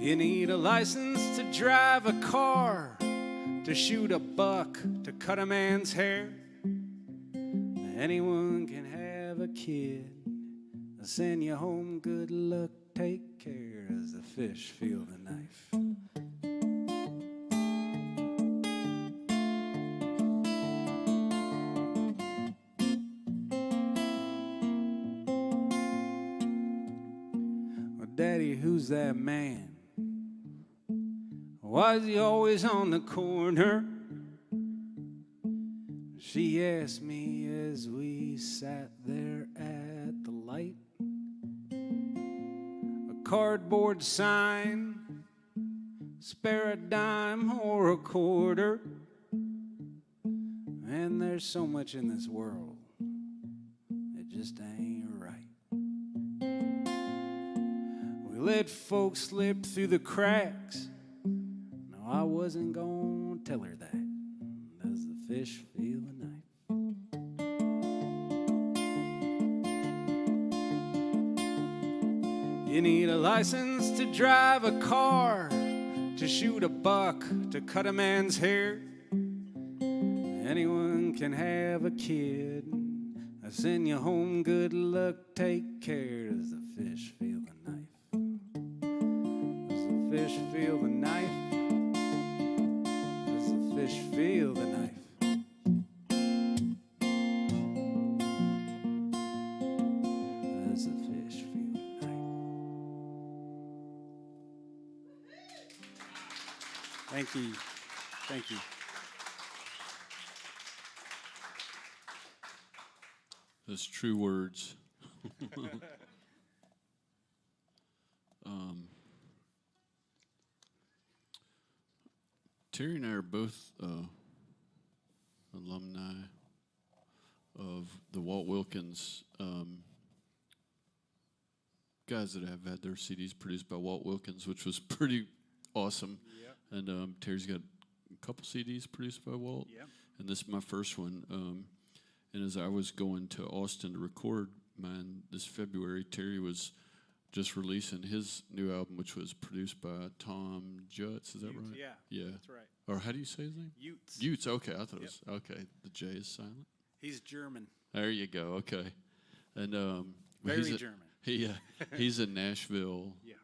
You need a license to drive a car, to shoot a buck, to cut a man's hair. Anyone can have a kid. I'll send you home, good luck, take care, as the fish feel the knife. Well, Daddy, who's that man? Why is he always on the corner? She asked me as we sat there at the light. A cardboard sign, spare a dime or a quarter. And there's so much in this world, it just ain't right. We let folks slip through the cracks. No, I wasn't gonna tell her that. Does the fish feel the knife? You need a license to drive a car, to shoot a buck, to cut a man's hair. Anyone can have a kid. I send you home, good luck, take care. Does the fish feel the knife? Does the fish feel the knife? Does the fish feel the knife? Does the fish feel the knife? Thank you. Thank you. That's true words. Terry and I are both alumni of the Walt Wilkins, guys that have had their CDs produced by Walt Wilkins, which was pretty awesome. Yep. And Terry's got a couple CDs produced by Walt. Yep. And this is my first one. And as I was going to Austin to record mine this February, Terry was just releasing his new album, which was produced by Tom Jutz. Is that Utes, right? yeah. Yeah. That's right. Or how do you say his name? Utes. Utes. Okay, I thought Yep. it was okay. The J is silent. He's German. There you go. Okay. And Very he's German. He's in Nashville. Yeah.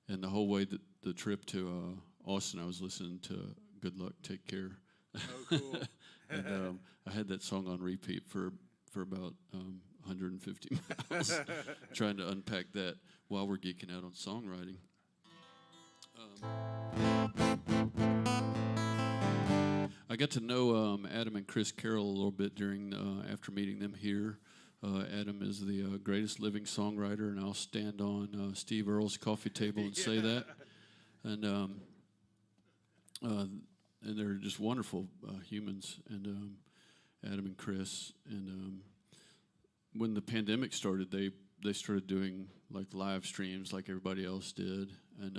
And the whole way that the trip to Austin, I was listening to "Good Luck, Take Care." Oh, cool. And I had that song on repeat for about 150 miles, trying to unpack that while we're geeking out on songwriting. I got to know Adam and Chris Carroll a little bit during after meeting them here. Adam is the greatest living songwriter, and I'll stand on Steve Earle's coffee table and say that. And they're just wonderful humans, and Adam and Chris. And when the pandemic started, they started doing like live streams like everybody else did, and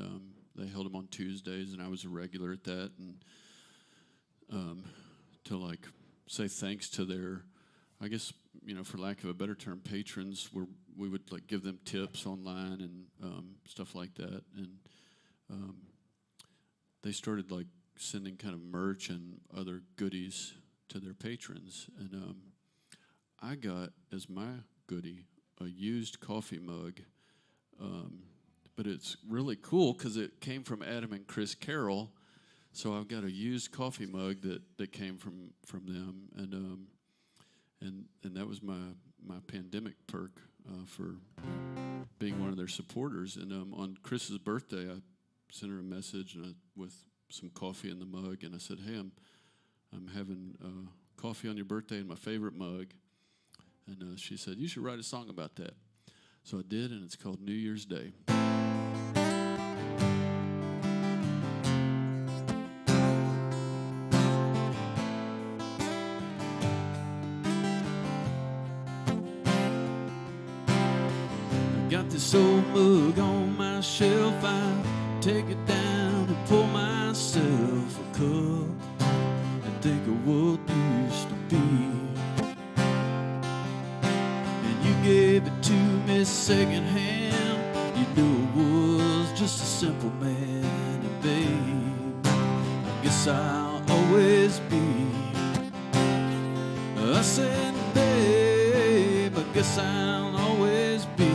they held them on Tuesdays, and I was a regular at that, and to like say thanks to their, I guess, for lack of a better term, patrons, where we would like give them tips online and stuff like that, and they started like sending kind of merch and other goodies to their patrons, and I got as my goodie a used coffee mug, but it's really cool because it came from Adam and Chris Carroll, so I've got a used coffee mug that came from them, and that was my pandemic perk for being one of their supporters. And on Chris's birthday, I sent her a message with some coffee in the mug, and I said, "Hey, I'm having coffee on your birthday in my favorite mug." And she said, "You should write a song about that." So I did, and it's called New Year's Day. Got this old mug on my shelf, I take it down and pour myself a cup and think of what used to be. And you gave it to me secondhand, you knew I was just a simple man, and babe, I guess I'll always be. I said, babe, I guess I'll always be.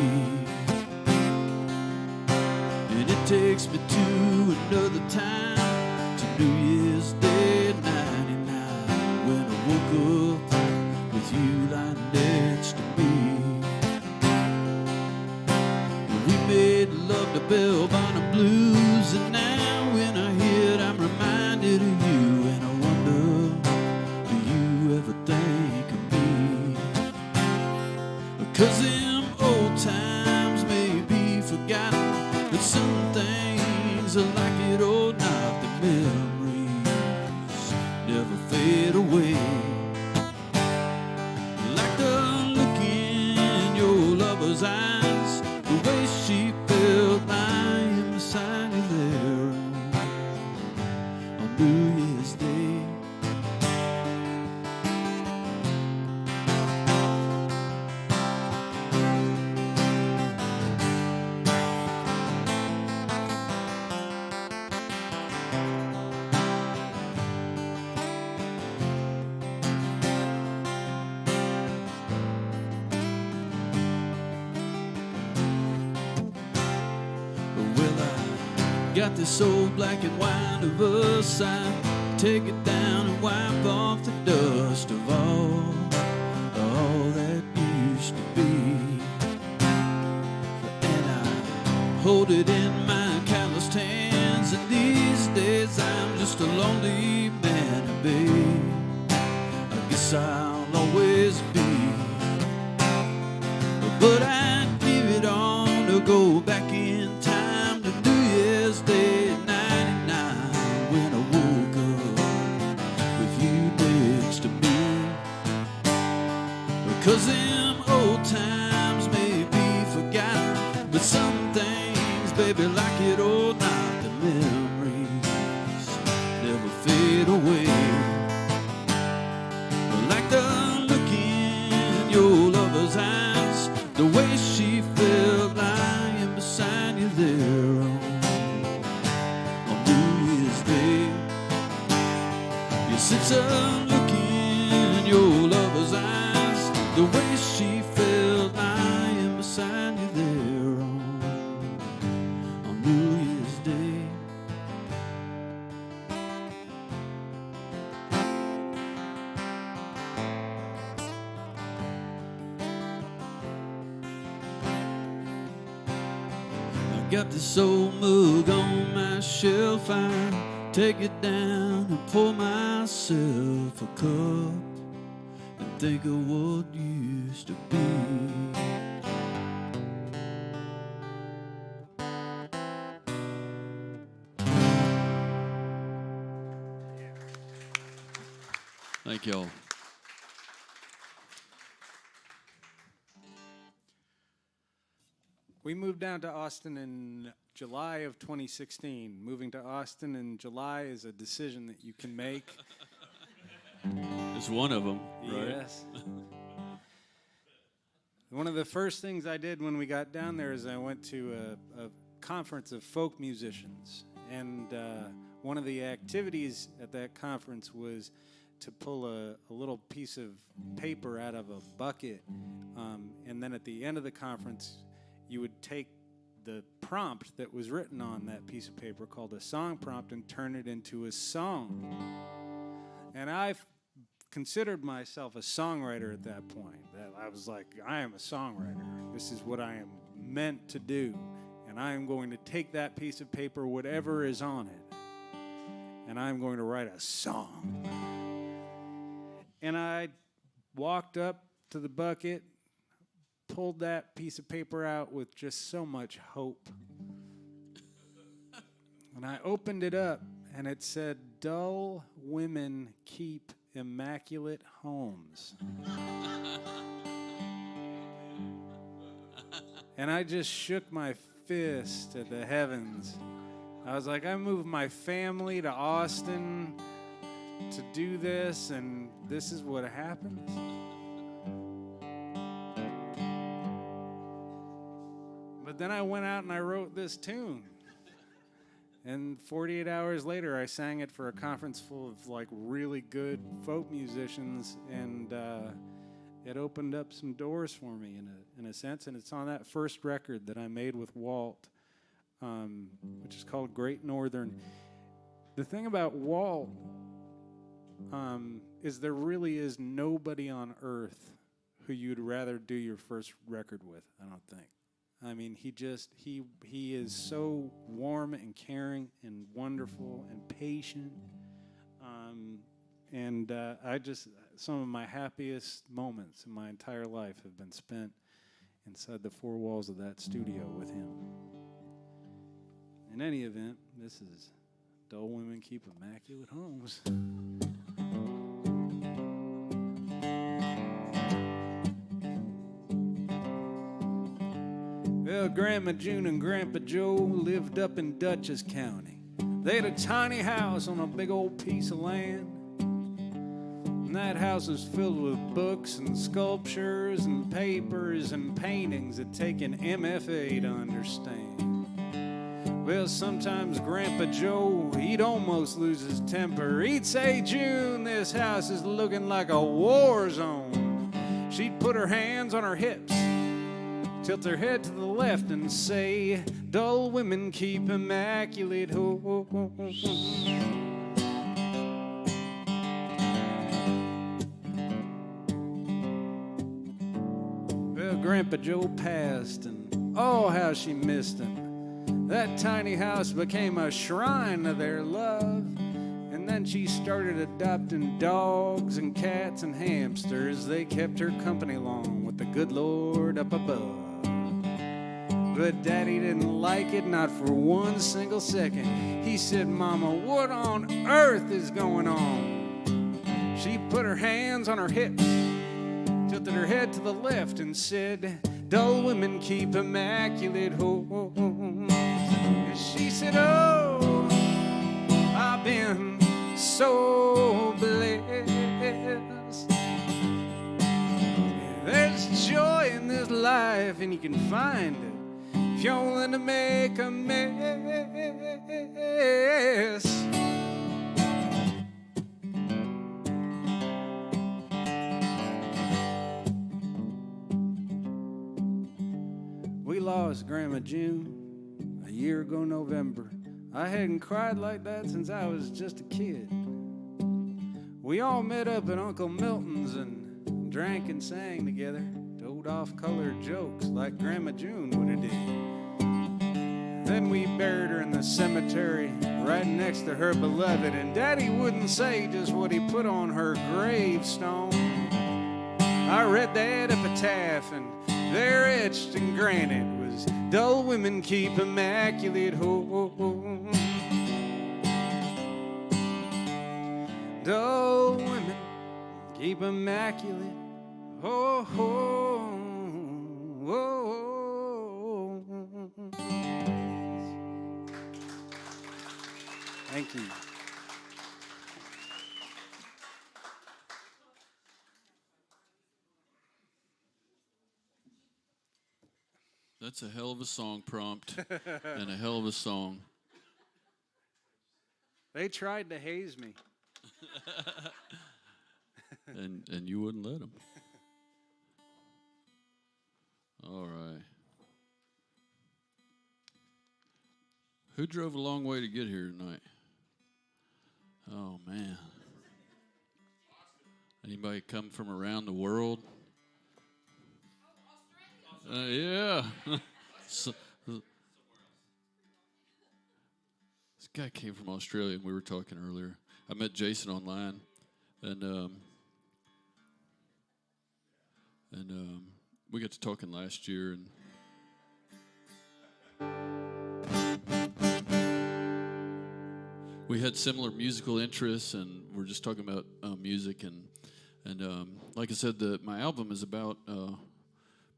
And it takes me to another time, to New Year's Day '99, when I woke up with you lying next to me. We made love to Bell Bonnet Blues, and now when I hear it, I'm reminded of you, and I wonder, do you ever think of me? 'Cause them old times may be forgotten, but some things are like it or not. The memories never fade away. Like the look in your lover's eyes, the way she felt lying beside you there on New Year's Day. Well, I got this old black and white of us. I take it down and wipe off the dust of all that used to be. And I hold it in my calloused hands, and these days I'm just a lonely man, and babe, I guess I'll always be. But I'd give it all to go back in time to New Year's Day '99, when I woke up with you next to me. Because them old times may be forgotten, but some things, baby, like it or not, the memories never fade away. Like the look in your lover's eyes, the way she felt lying beside you there on New Year's Day. Yes, it's a look in your lover's eyes, the way she felt lying beside you there on New Year's Day. Got this old mug on my shelf, I take it down and pour myself a cup and think of what used to be. Thank y'all. We moved down to Austin in July of 2016. Moving to Austin in July is a decision that you can make. It's one of them, right? Yes. One of the first things I did when we got down there is I went to a conference of folk musicians. And one of the activities at that conference was to pull a little piece of paper out of a bucket. And then at the end of the conference, you would take the prompt that was written on that piece of paper called a song prompt and turn it into a song. And I considered myself a songwriter at that point. I was like, I am a songwriter. This is what I am meant to do. And I am going to take that piece of paper, whatever is on it, and I'm going to write a song. And I walked up to the bucket, pulled that piece of paper out with just so much hope. And I opened it up, and it said, "Dull women keep immaculate homes." And I just shook my fist at the heavens. I was like, I moved my family to Austin to do this, and this is what happens? But But then I went out and I wrote this tune. And 48 hours later, I sang it for a conference full of like really good folk musicians, and it opened up some doors for me in a sense. And it's on that first record that I made with Walt, which is called Great Northern. The thing about Walt is there really is nobody on earth who you'd rather do your first record with, I don't think. I mean, he is so warm and caring and wonderful and patient. Some of my happiest moments in my entire life have been spent inside the four walls of that studio with him. In any event, this is Dull Women Keep Immaculate Homes. Well, Grandma June and Grandpa Joe lived up in Dutchess County. They had a tiny house on a big old piece of land. And that house was filled with books and sculptures and papers and paintings that take an MFA to understand. Well, sometimes Grandpa Joe, he'd almost lose his temper. He'd say, June, this house is looking like a war zone. She'd put her hands on her hips, tilt her head to the left and say, dull women keep immaculate homes. Well, Grandpa Joe passed, and oh, how she missed him. That tiny house became a shrine of their love. And then she started adopting dogs and cats and hamsters. They kept her company along with the good Lord up above. But Daddy didn't like it, not for one single second. He said, Mama, what on earth is going on? She put her hands on her hips, tilted her head to the left and said, dull women keep immaculate homes. And she said, oh, I've been so blessed. There's joy in this life, and you can find it if you're willing to make a mess. We lost Grandma June a year ago November. I hadn't cried like that since I was just a kid. We all met up at Uncle Milton's and drank and sang together, told off-colored jokes like Grandma June would have did. Then we buried her in the cemetery right next to her beloved, and Daddy wouldn't say just what he put on her gravestone. I read that epitaph, and there etched in granite was, dull women keep immaculate homes. Dull women keep immaculate homes. Thank you. That's a hell of a song prompt and a hell of a song. They tried to haze me. and you wouldn't let them. All right. Who drove a long way to get here tonight? Oh, man. Anybody come from around the world? Yeah. This guy came from Australia, and we were talking earlier. I met Jason online, and we got to talking last year, and we had similar musical interests, and we're just talking about music, and like I said, my album is about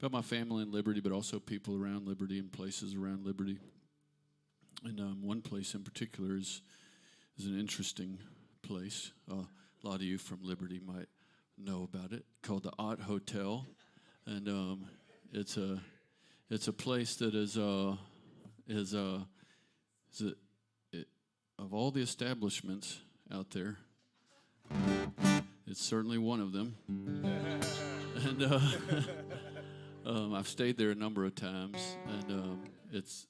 my family and Liberty, but also people around Liberty and places around Liberty. And one place in particular is an interesting place. A lot of you from Liberty might know about it, called the Ott Hotel, and it's a It's a place that is of all the establishments out there, it's certainly one of them. And I've stayed there a number of times, and it's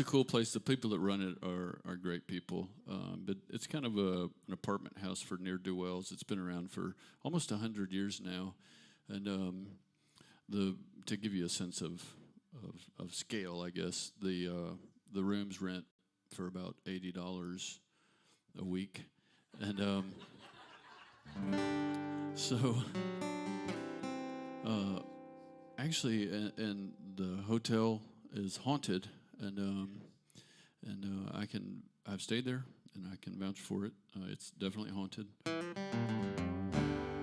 a cool place. The people that run it are great people, but it's kind of an apartment house for ne'er-do-wells. It's been around for almost 100 years now, and to give you a sense of scale, I guess the rooms rent for about $80 a week, and so actually, and the hotel is haunted, and I've stayed there, and I can vouch for it. It's definitely haunted,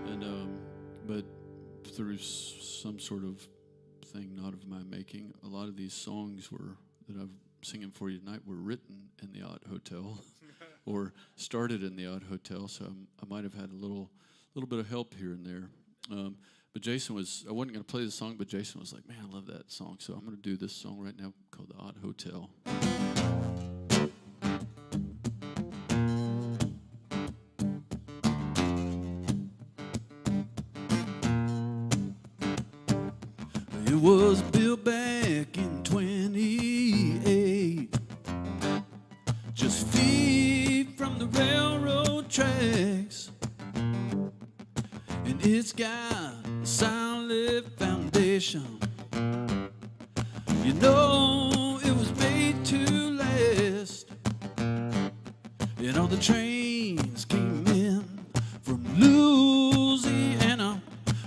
and but through some sort of thing not of my making, a lot of these songs that I'm singing for you tonight were written in the Odd Hotel, or started in the Odd Hotel. So I might have had a little bit of help here and there. But Jason I wasn't going to play the song, but Jason was like, man, I love that song. So I'm going to do this song right now called The Odd Hotel. It was built back in 28, just feet from the railroad tracks, and it's got a solid foundation. You know it was made to last, and all the trains came in from Louisiana,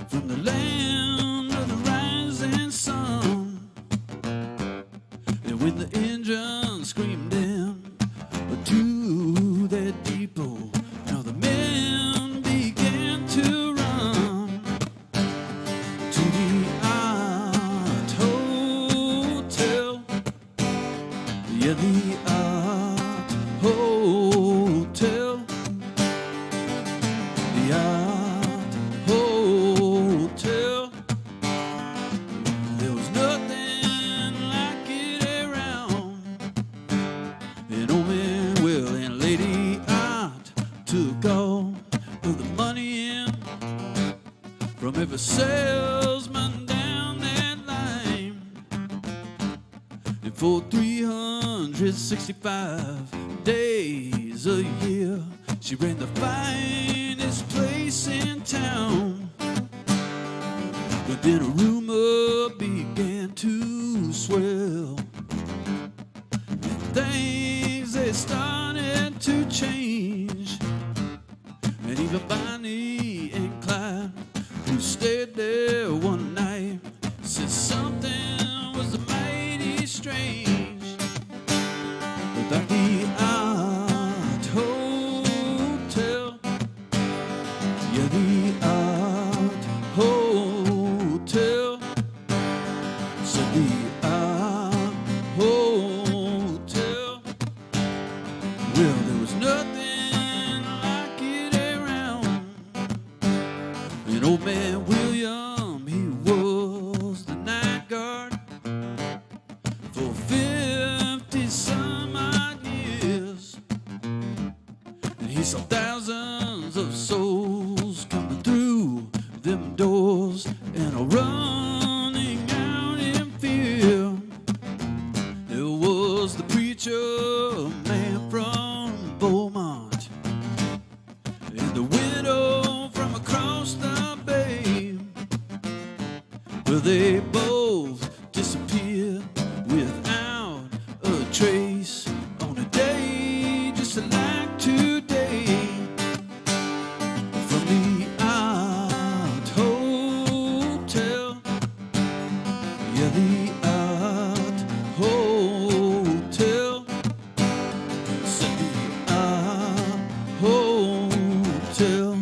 from the land of the rising sun. And when the engine screamed in to that depot, now the men began to run to the Odd Hotel. Yeah, the Odd Hotel. The Odd Hotel. There was nothing like it around. And old man Will and Lady Odd took all of the money in from every salesman down that line. And for 365 days a year, she ran the finest place in town. But then a rumor began to swell, and things they started to change. And even Bonnie and Klein, who stayed there one night, said something was mighty strange about the Odd Hotel. Yeah, the Odd Hotel. Said the Odd Hotel. Well, there was nothing like it around. And old man William, he was the night guard for 50 some odd years. And he saw thousands of souls coming through them doors and a running out in fear. There was the preacher, a man from Beaumont, and the widow from across the bay. Well, they both disappeared without a trace on a day just like today. From the Odd Hotel. Yeah, the Odd Hotel. Said the Odd Hotel.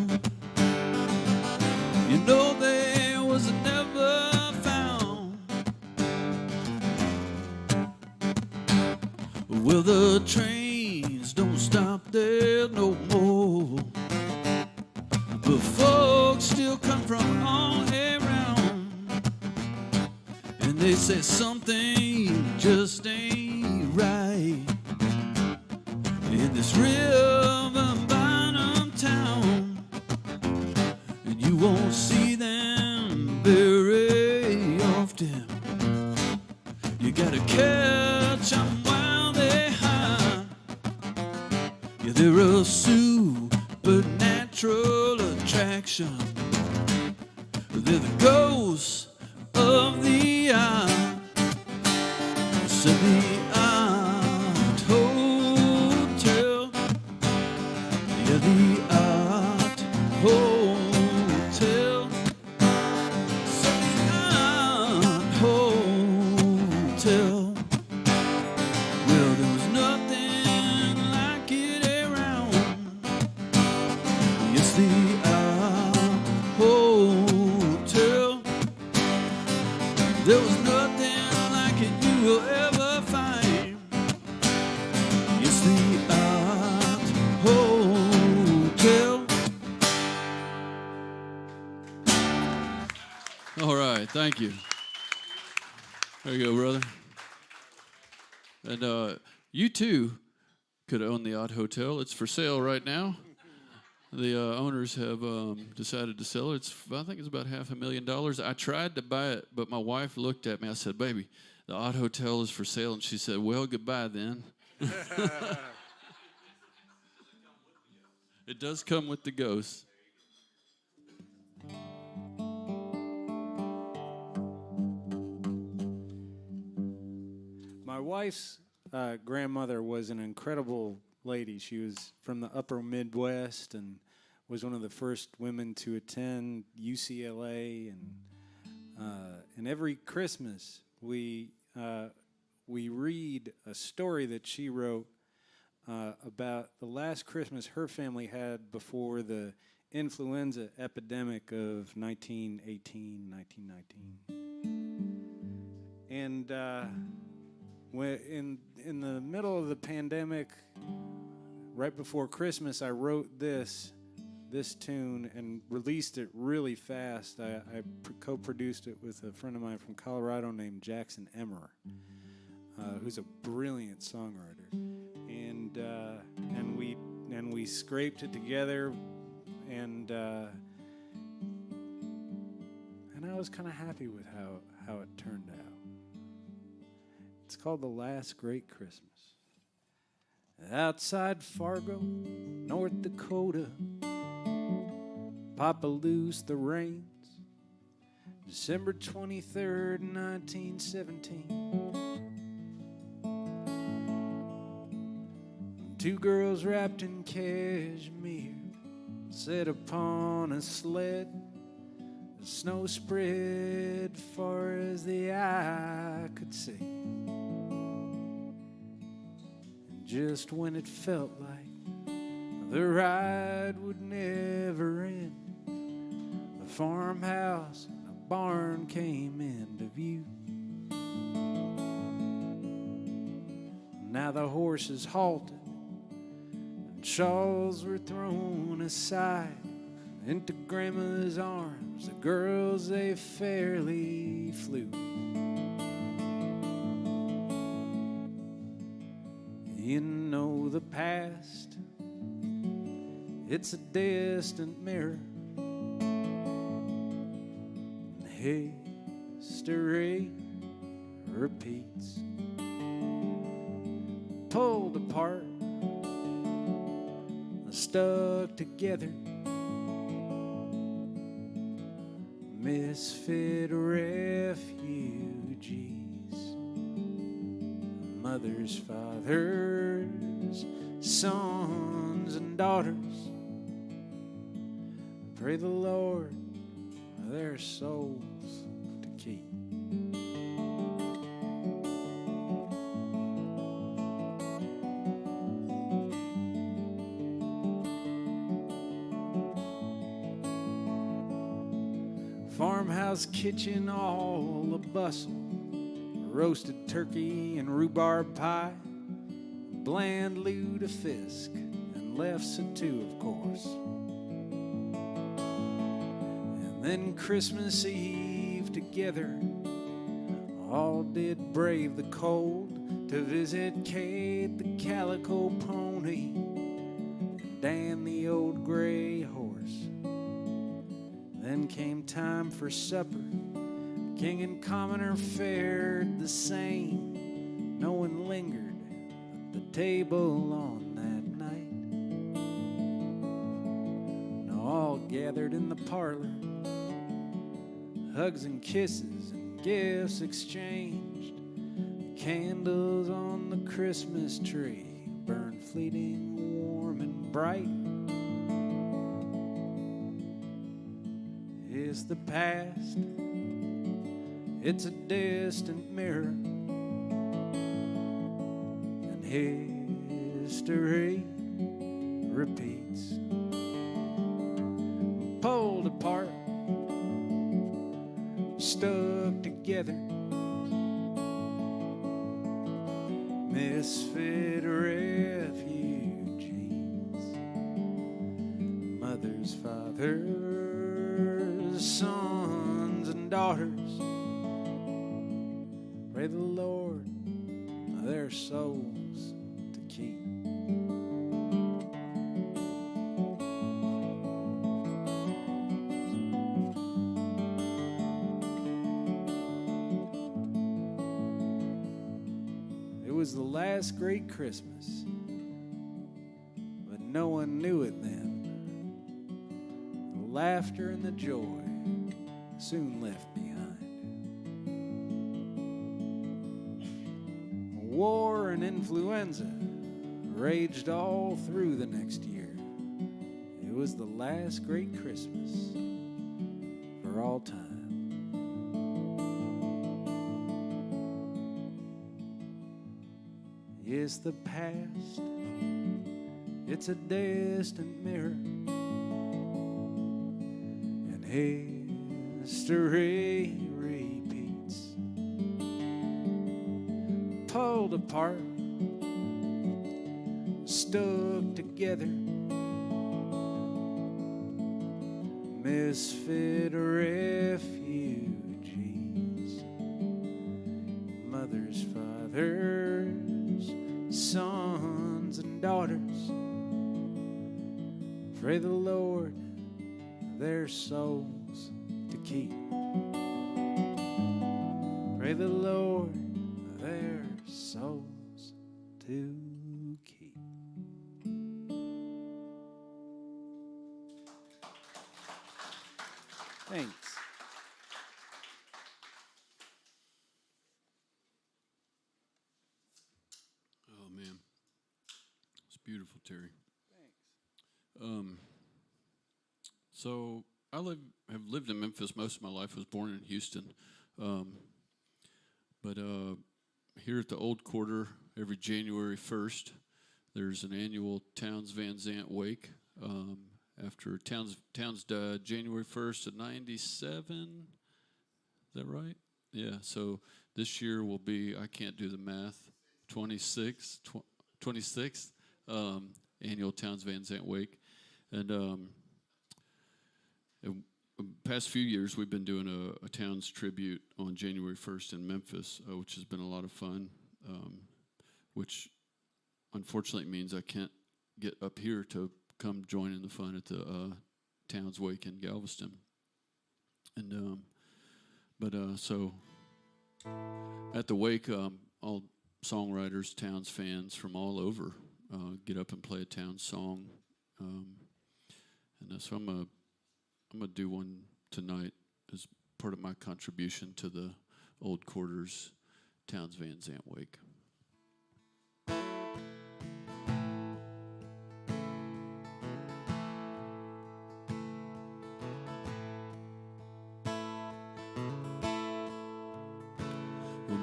You know there was a never found They say something just ain't right in this river bottom town, and you won't see them very often. You gotta catch them while they hide. Yeah, they're a supernatural attraction. They're the ghosts of the eye. Said the Art Hotel. Yeah, the Art Hotel. Said the Art Hotel. Well, there was nothing like it around. Yes, the Art Hotel. There was nothing like it you will ever find. It's the Art Hotel. All right, thank you. There you go, brother. And you too could own the Odd Hotel. It's for sale right now. The owners have decided to sell it. I think it's about $500,000. I tried to buy it, but my wife looked at me. I said, "Baby, the Odd Hotel is for sale." And she said, "Well, goodbye then." It does come with the ghost. My wife's grandmother was an incredible lady. She was from the upper Midwest and was one of the first women to attend UCLA. And every Christmas we read a story that she wrote about the last Christmas her family had before the influenza epidemic of 1918, 1919. And when in the middle of the pandemic, right before Christmas, I wrote this tune and released it really fast. I co-produced it with a friend of mine from Colorado named Jackson Emmer, who's a brilliant songwriter. And we scraped it together, and I was kind of happy with how it turned out. It's called The Last Great Christmas. Outside Fargo, North Dakota, Papa loosed the reins. December 23rd, 1917. Two girls wrapped in cashmere sat upon a sled. The snow spread far as the eye could see. Just when it felt like the ride would never end, the farmhouse and a barn came into view. Now the horses halted and shawls were thrown aside. Into Grandma's arms, the girls, they fairly flew. You know the past, it's a distant mirror. And history repeats. Pulled apart, stuck together. Misfit refugees, mothers, fathers, sons, and daughters. Pray the Lord their souls to keep. Farmhouse kitchen, all a bustle. Roasted turkey and rhubarb pie. Bland lutefisk and lefse too, of course. And then Christmas Eve together, all did brave the cold to visit Kate the calico pony, and Dan the old gray horse. Then came time for supper. King and commoner fared the same. No one lingered at the table on that night. Now all gathered in the parlor, hugs and kisses and gifts exchanged. Candles on the Christmas tree burn fleeting, warm and bright. It's the past, it's a distant mirror, and history repeats. Pulled apart, stuck together, misfit refugees, mothers, fathers, sons and daughters. Pray the Lord their souls to keep. It was the last great Christmas, but no one knew it then. The laughter and the joy soon left behind. War and influenza raged all through the next year. It was the last great Christmas for all time. It's the past, it's a distant mirror, and history repeats. Pulled apart, stuck together, misfit refugees, mothers, fathers, sons and daughters. Pray the Lord their souls to keep. Pray the Lord their souls to keep. Thanks. Oh man, it's beautiful, Terry. Thanks. So I have lived in Memphis most of my life. Was born in Houston, but here at the Old Quarter, every January 1st, there's an annual Towns Van Zandt wake. After Towns died January 1st of '97. Is that right? Yeah. So this year will be, I can't do the math, 26th annual Towns Van Zandt wake. And in the past few years, we've been doing a Towns tribute on January 1st in Memphis, which has been a lot of fun, which unfortunately means I can't get up here to come join in the fun at the Towns wake in Galveston. And so at the wake, all songwriters, Towns fans from all over get up and play a Towns song, and so I'm gonna do one tonight as part of my contribution to the Old Quarters Towns Van Zandt wake.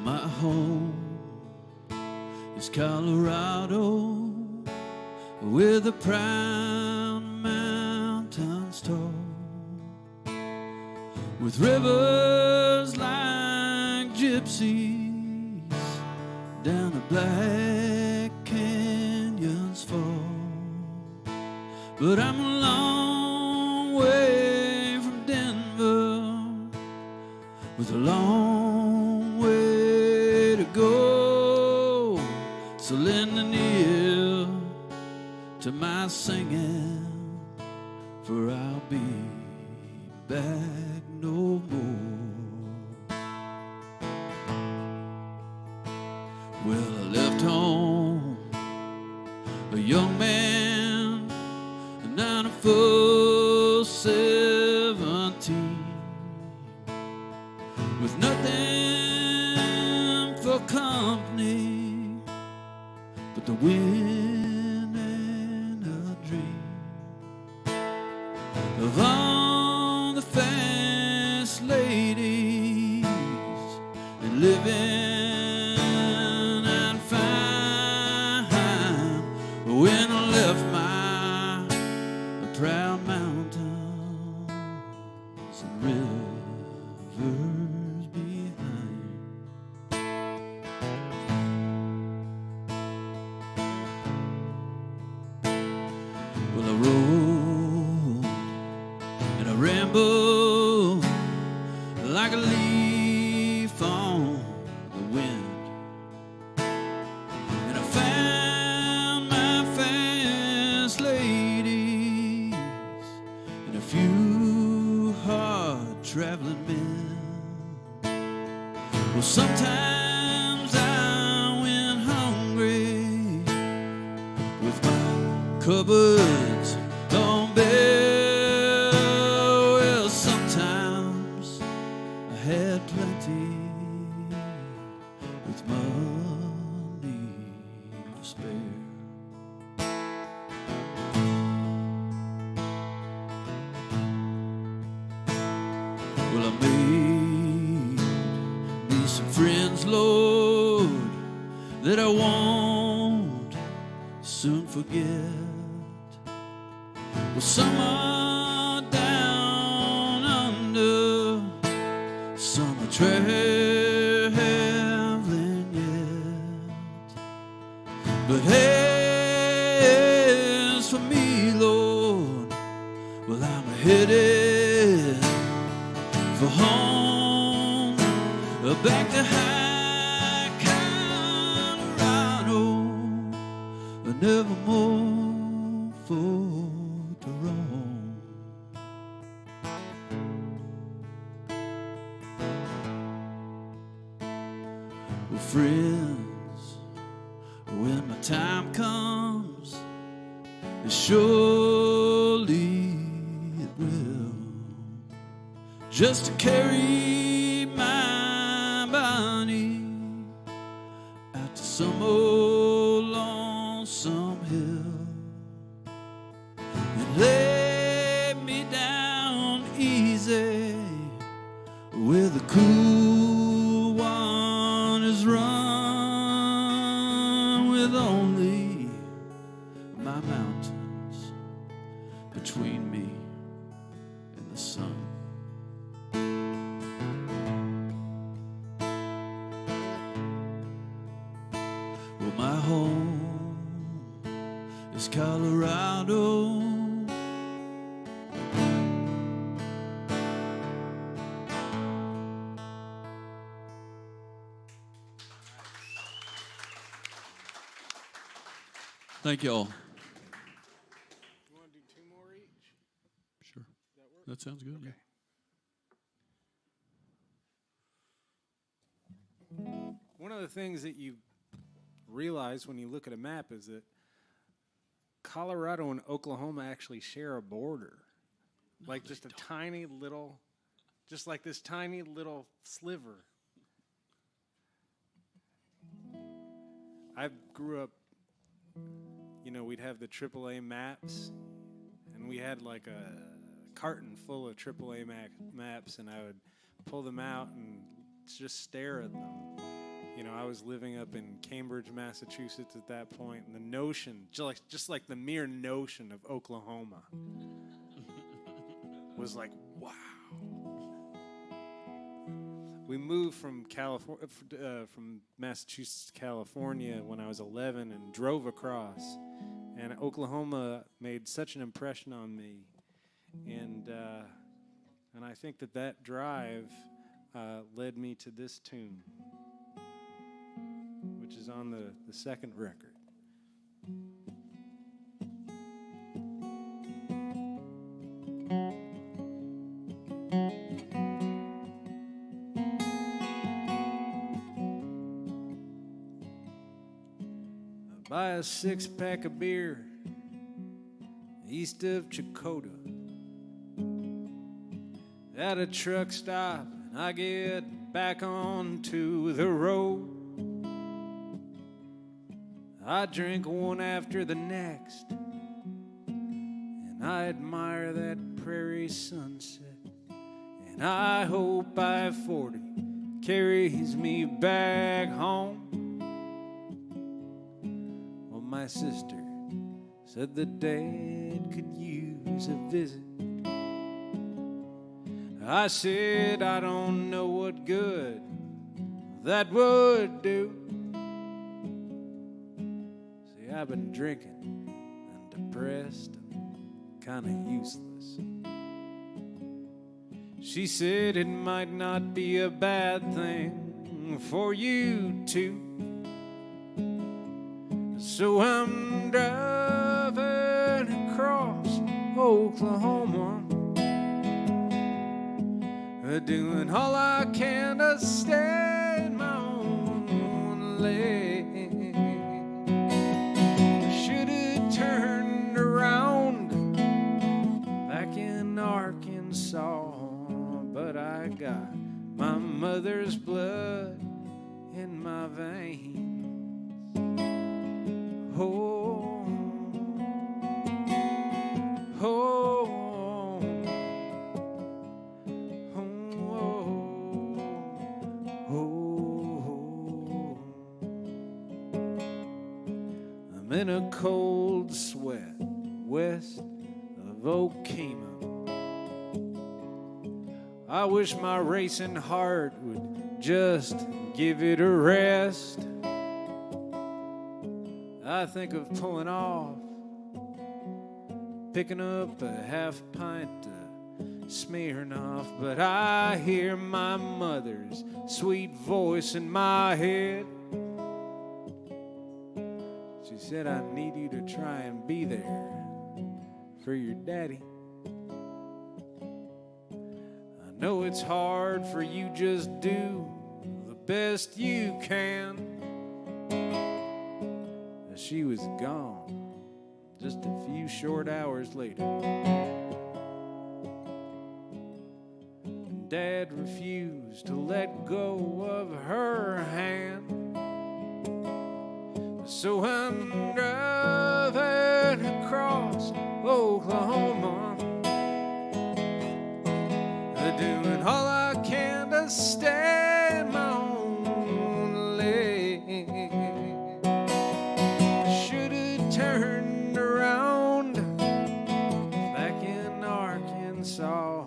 My home is Colorado, where the proud mountains tall, with rivers like gypsies down the black canyons fall. But I'm a long way from Denver, with a long way to my singing, for I'll be back no more. Well, I left home a young man, and now I'm full 17, with nothing for company but the wind and a dream of all the fast ladies and living and fine. When I left my proud mountains and rivers behind. Well, I rode and I rambled like a leaf on the wind, and I found my fast ladies and a few hard traveling men. Well, sometimes I went hungry with my cupboards on bare. Well, sometimes I had plenty with money to spare. Well, I made me some friends, Lord, that I won't soon forget. Well, some are down under, some are traveling yet. But as for me, Lord, well, I'm headed for home, back to high Colorado, nevermore for to roam. Well, friends, when my time comes, and surely it will, just to carry my body out to some old lonesome hill and lay me down easy where the cool waters run, with only my mountains between me and the sun. Well, my home is Colorado. Thank you all. You want to do 2 more each? Sure. That work? That sounds good. Okay. One of the things that you realize when you look at a map is that Colorado and Oklahoma actually share a border. Like just a tiny little, just like this tiny little sliver. I grew up, you know, we'd have the AAA maps, and we had like a carton full of AAA maps, and I would pull them out and just stare at them. You know, I was living up in Cambridge, Massachusetts at that point, and the notion, just like the mere notion of Oklahoma was like, wow. We moved from from Massachusetts to California when I was 11 and drove across, and Oklahoma made such an impression on me, and I think that drive led me to this tune, which is on the second record. buy a 6-pack of beer east of Chakotah. At a truck stop, and I get back onto the road. I drink one after the next, and I admire that prairie sunset. And I hope I-40 carries me back home. Well, my sister said the dad could use a visit. I said I don't know what good that would do. See, I've been drinking and depressed and kind of useless. She said it might not be a bad thing for you to. So I'm driving across Oklahoma, doing all I can to stay in my own lane. Should have turned around back in Arkansas, but I got my mother's blood in my veins. Oh, oh, oh. I'm in a cold sweat west of Okemah. I wish my racing heart would just give it a rest. I think of pulling off, picking up a half pint of Smirnoff, but I hear my mother's sweet voice in my head. She said, I need you to try and be there for your daddy. I know it's hard for you, just do the best you can. She was gone just a few short hours later. And Dad refused to let go of her hand. So I'm driving across Oklahoma, doing all I can to stay in my own lane. Should have turned around back in Arkansas,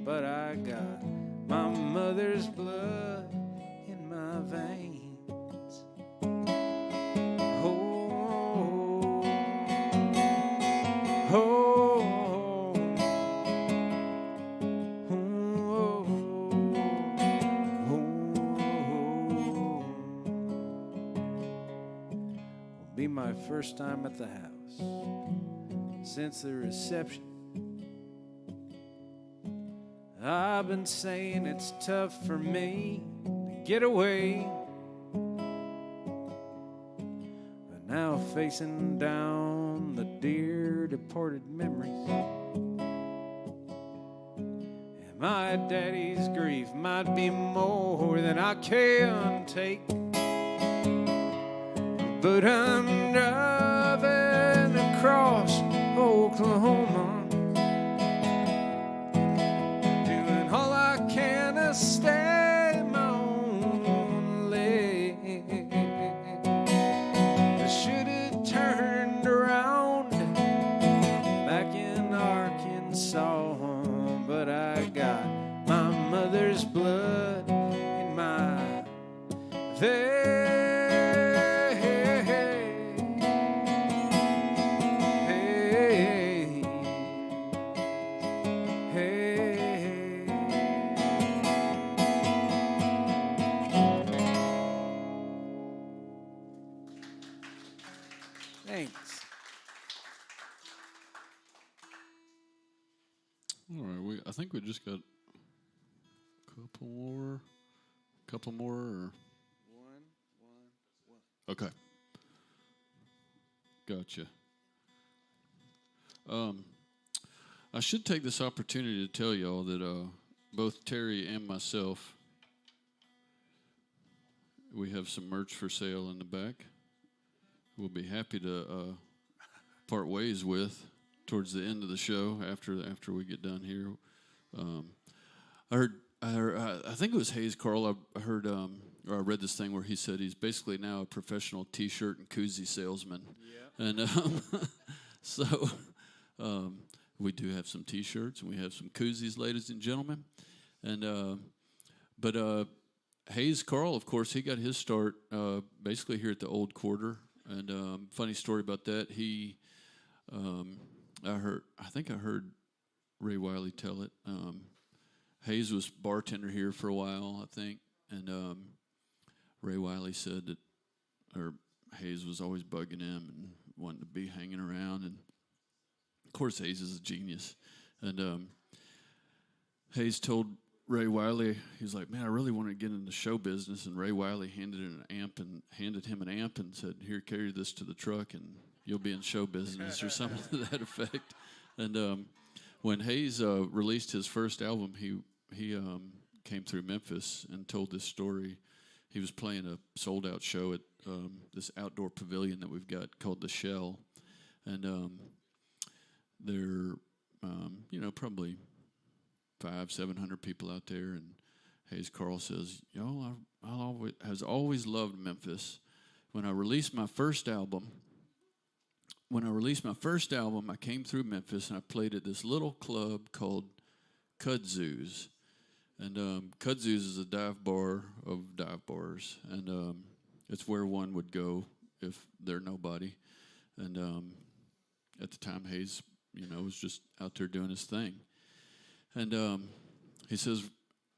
but I got my mother's blood in my veins. Oh, oh, be my first time at the house since the reception. I've been saying it's tough for me to get away, but now facing down the dear departed memories, and my daddy's grief might be more than I can take. But I'm driving across Oklahoma, doing all I can to stay in my own lane. I should have turned around back in Arkansas, but I got my mother's blood in my veins. Thanks. All right, I think we just got a couple more. Or... One. Okay. Gotcha. I should take this opportunity to tell y'all that both Terry and myself, we have some merch for sale in the back. We'll be happy to part ways with towards the end of the show after we get done here. I think it was Hayes Carl. I heard or I read this thing where he said he's basically now a professional T-shirt and koozie salesman. Yeah. And so we do have some T-shirts and we have some koozies, ladies and gentlemen. And but Hayes Carl, of course, he got his start basically here at the Old Quarter. And funny story about that. I think I heard Ray Wiley tell it. Hayes was bartender here for a while, I think, and Ray Wiley said that, or Hayes was always bugging him and wanting to be hanging around. And of course, Hayes is a genius. And Hayes told Ray Wiley, he was like, "Man, I really want to get into show business." And Ray Wiley handed him an amp and said, "Here, carry this to the truck, and you'll be in show business," or something to that effect. And when Hayes released his first album, he came through Memphis and told this story. He was playing a sold-out show at this outdoor pavilion that we've got called The Shell. And there, probably 500-700 people out there. And Hayes Carl says, I always loved Memphis. When I released my first album, I came through Memphis and I played at this little club called Kudzu's. And Kudzu's is a dive bar of dive bars. And it's where one would go if they're nobody. And at the time, Hayes, was just out there doing his thing. And he says,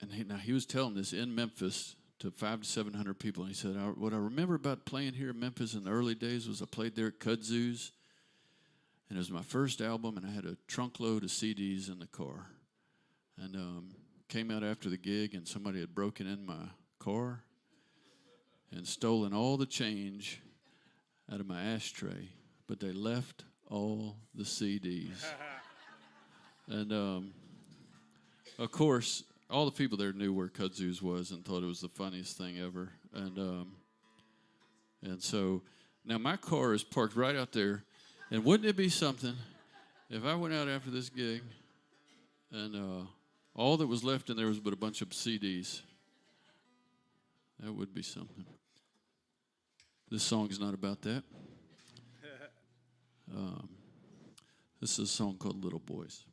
now he was telling this in Memphis to 500 to 700 people. And he said, what I remember about playing here in Memphis in the early days was I played there at Kudzu's. And it was my first album, and I had a trunk load of CDs in the car. And came out after the gig, and somebody had broken in my car and stolen all the change out of my ashtray. But they left all the CDs. And, of course, all the people there knew where Kudzu's was and thought it was the funniest thing ever. And so now my car is parked right out there. And wouldn't it be something if I went out after this gig and all that was left in there was but a bunch of CDs? That would be something. This song's not about that. This is a song called Little Boys.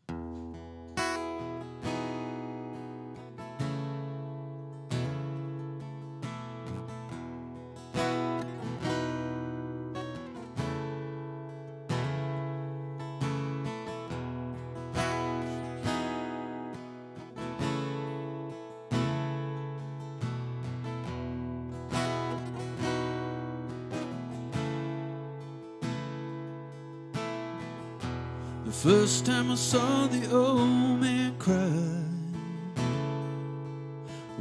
The first time I saw the old man cry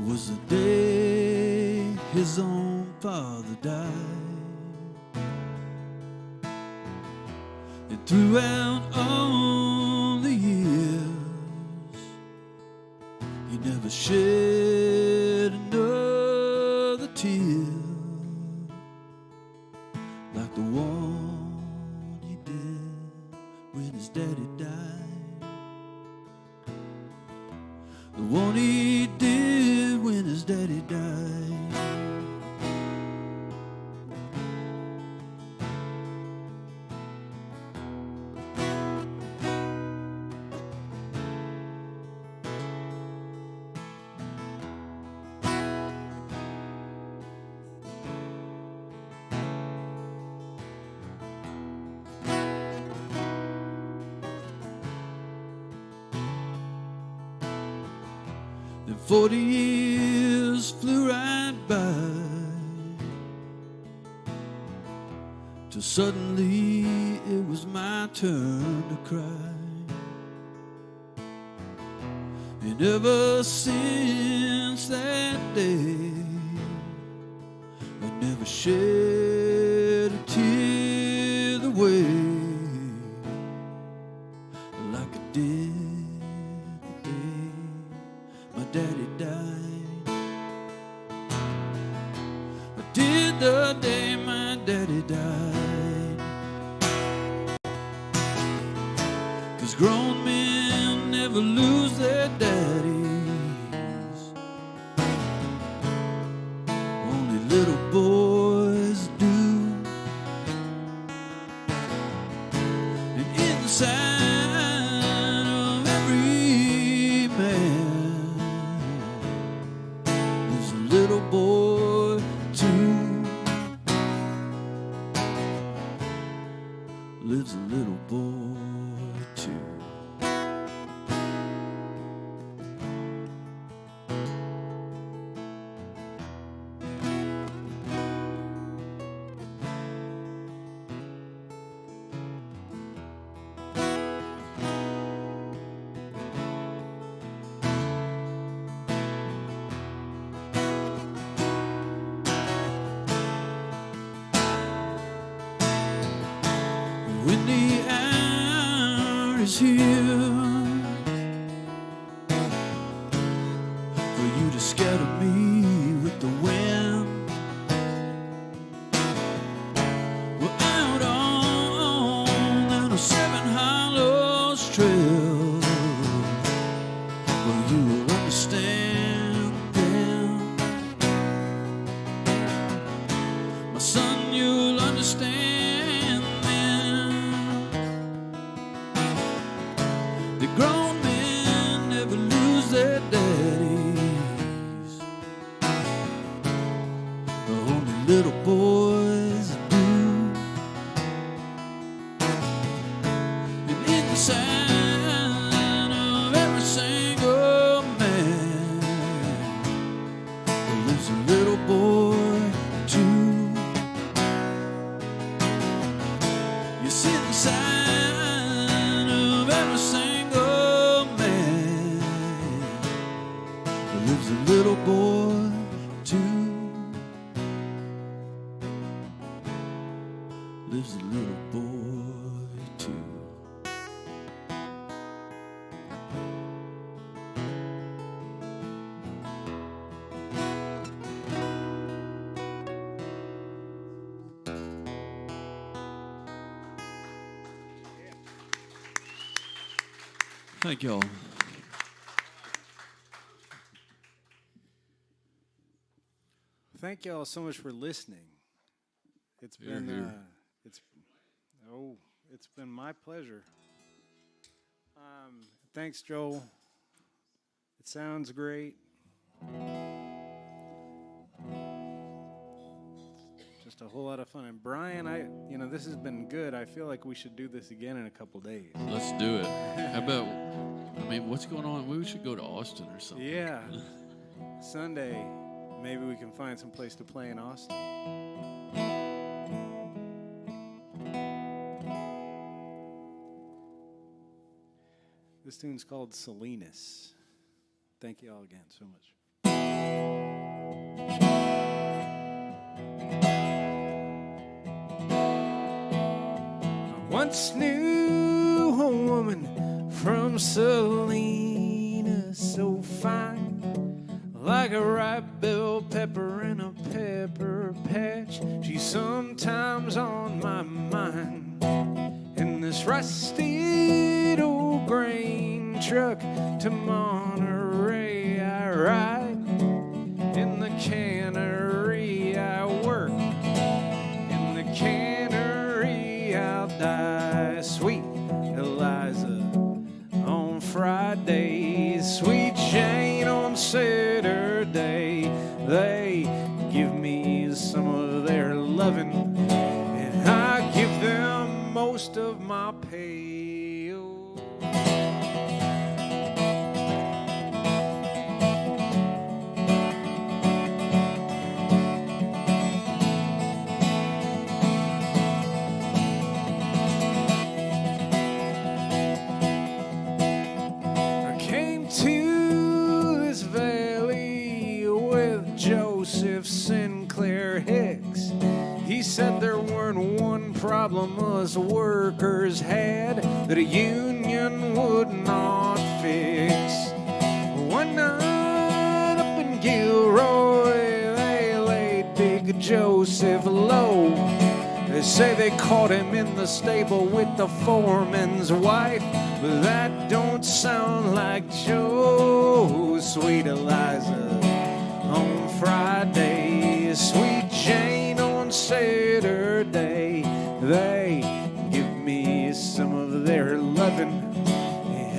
was the day his own father died. And throughout all the years, he never shed another tear like the one he did when his daddy died. The one he did when his daddy died. Then 40 years flew right by, till suddenly it was my turn to cry. And ever since that day, I never shed a tear the way did the day my daddy died. I did the day my daddy died. 'Cause grown men never lose their daddies. Only little boys do. And inside of every man there's a little boy too. Lives a little boy too. When the hour is here for you to scatter me with the wind, we're out on a Seven Hollows trail where you will understand then. My son, you'll understand then. The grown men never lose their daddies. Only little boys do. And inside of every single man lives a little boy too. Yes, inside of every single man lives a little boy too. Lives a little boy too. Thank y'all. Thank y'all so much for listening. It's Hear, been hear. it's been my pleasure. Thanks, Joel. It sounds great. Just a whole lot of fun. And Brian, this has been good. I feel like we should do this again in a couple days. Let's do it. How about, what's going on? We should go to Austin or something. Yeah. Sunday, maybe we can find some place to play in Austin. This tune's called Salinas. Thank you all again so much. I once knew a woman from Salinas, so fine, like a ripe bell pepper in a pepper patch. She's sometimes on my mind. In this rusted old grain truck to Monterey I ride. In the cannery I work. In the cannery I'll die. Sweet Eliza on Fridays, sweet Jane on Saturday. They give me some of their loving, and I give them most of my pay. I came to this valley with Joseph Sinclair Hicks. He said there weren't one problem us workers had, that a union man would not fix. One night up in Gilroy, they laid Big Joseph low. They say they caught him in the stable with the foreman's wife, but that don't sound like Joe. Sweet Eliza on Friday, sweet Jane on Saturday. They give me some of their loving,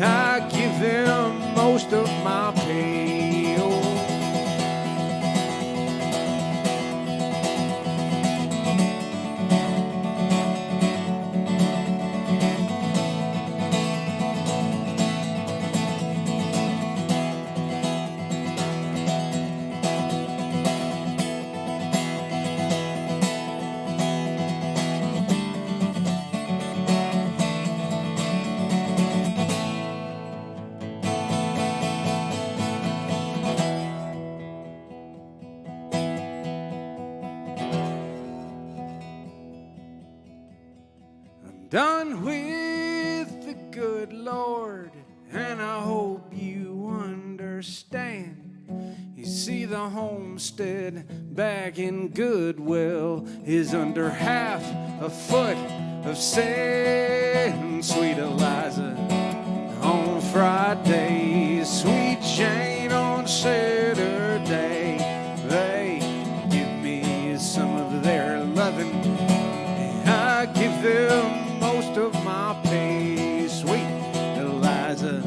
I give them most of my pay. Oh. Done with the good Lord, and I hope you understand. You see, the homestead back in Goodwill is under half a foot of sand. Sweet Eliza on Friday, sweet Jane on Saturday. They give me some of their loving, and I give them most of my pay. Sweet Eliza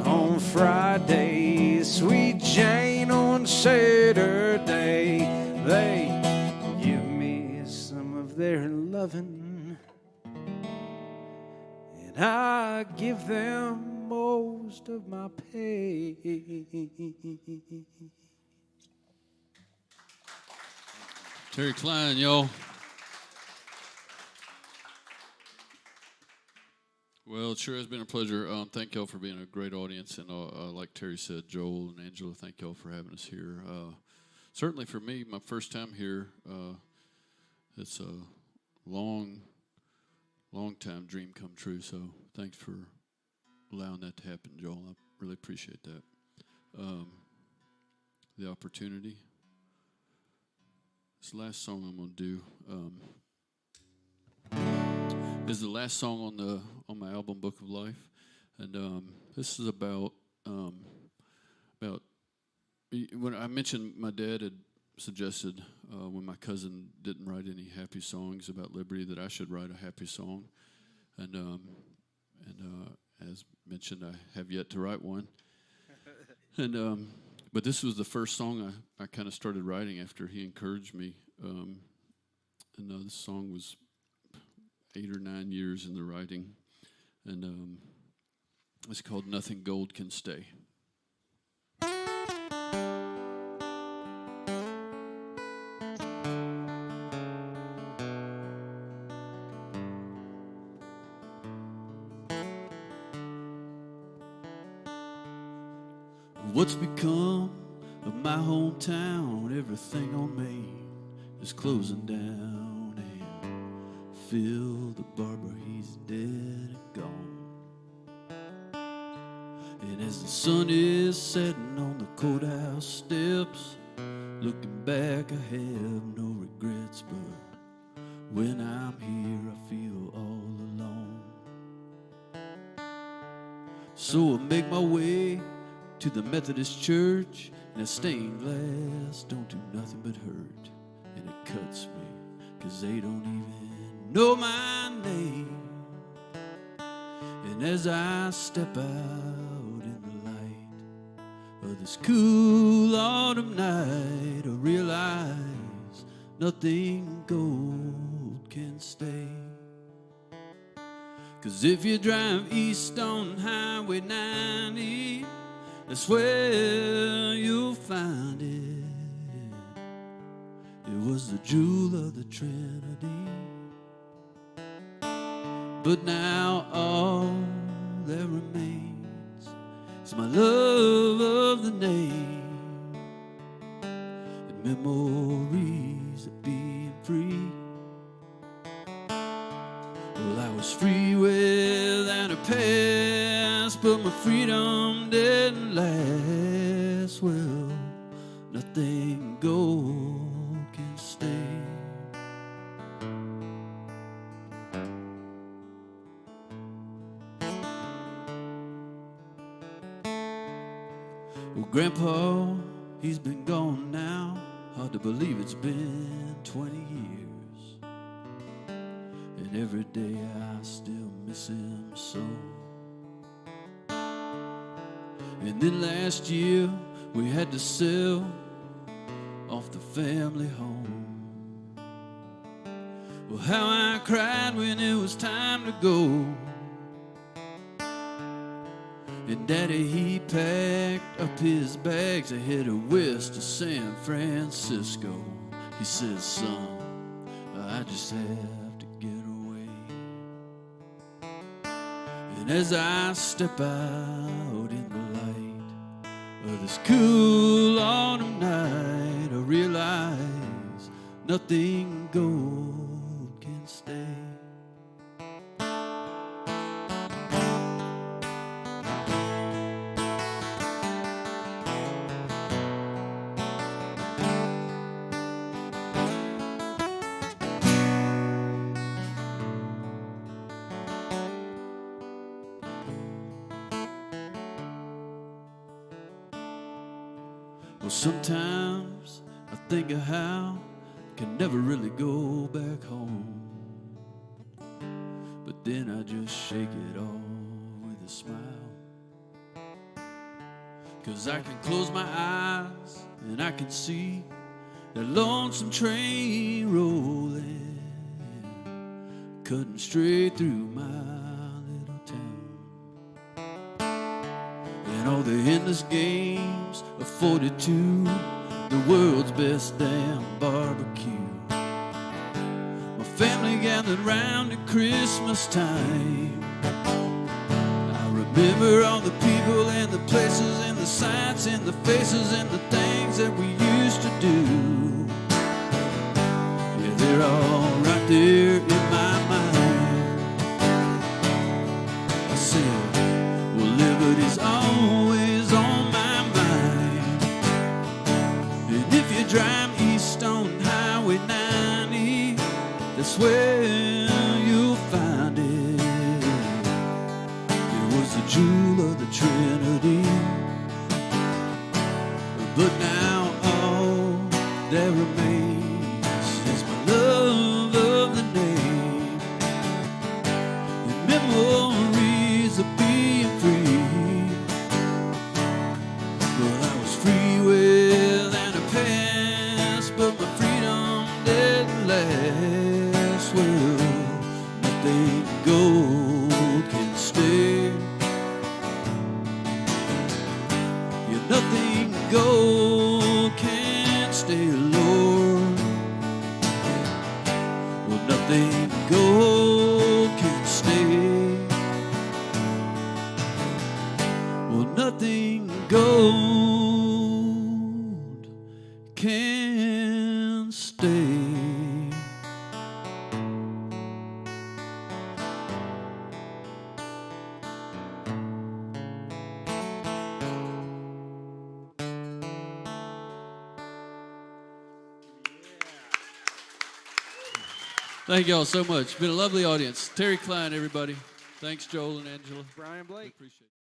on Friday, sweet Jane on Saturday. They give me some of their loving, and I give them most of my pay. Terry Klein, y'all. Well, it sure has been a pleasure. Thank y'all for being a great audience. And like Terry said, Joel and Angela, thank y'all for having us here. Certainly for me, my first time here, it's a long time dream come true. So thanks for allowing that to happen, Joel. I really appreciate that. The opportunity. This last song I'm going to do is the last song on my album Book of Life, and this is about when I mentioned my dad had suggested when my cousin didn't write any happy songs about liberty that I should write a happy song, and as mentioned, I have yet to write one, and but this was the first song I kind of started writing after he encouraged me, and this song was 8 or 9 years in the writing, and it's called Nothing Gold Can Stay. What's become of my hometown? Everything on Main is closing down, and Phil the barber, he's dead and gone. And as the sun is setting on the courthouse steps, looking back, I have no regrets, but when I'm here, I feel all alone. So I make my way to the Methodist church, and a stained glass don't do nothing but hurt, and it cuts me, 'cause they don't even know my name. And as I step out in the light of this cool autumn night, I realize nothing gold can stay. 'Cause if you drive east on Highway 90, that's where you'll find it. It was the jewel of the Trinity. But now all that remains is my love of the name, and memories of being free. Well, I was free without a past. past, but my freedom didn't last. Well, nothing gold can stay. Well, Grandpa, he's been gone now. Hard to believe it's been 20 years. And every day I still miss him so. And then last year we had to sell off the family home. Well, how I cried when it was time to go. And Daddy, he packed up his bags and headed west to San Francisco. He says, son, I just have to get away. And as I step out in the light of this cool autumn night, I realize nothing gold can stay. Well, sometimes I think of how I can never really go back home. But then I just shake it off with a smile. 'Cause I can close my eyes and I can see that lonesome train rolling, cutting straight through my little town. And all the endless games of 42, the world's best damn barbecue. My family gathered round at Christmas time. I remember all the people and the places and the sights and the faces and the things that we used to do. Yeah, they're all right there in my mind. I said, well, liberty's always on my mind. And if you drive east on Highway 90, that's where you'll find it. It was the jewel of the Trinity. But now all that remains is my love of the name and memories of being free. Well, I was free without a past, but my freedom didn't last. Well, nothing gold can stay. Yeah, nothing gold can stay, Lord. Well, nothing gold can stay. Well, nothing gold can stay. Thank y'all so much. It's been a lovely audience. Terry Klein, everybody. Thanks, Joel and Angela. Brian Blake. We appreciate it.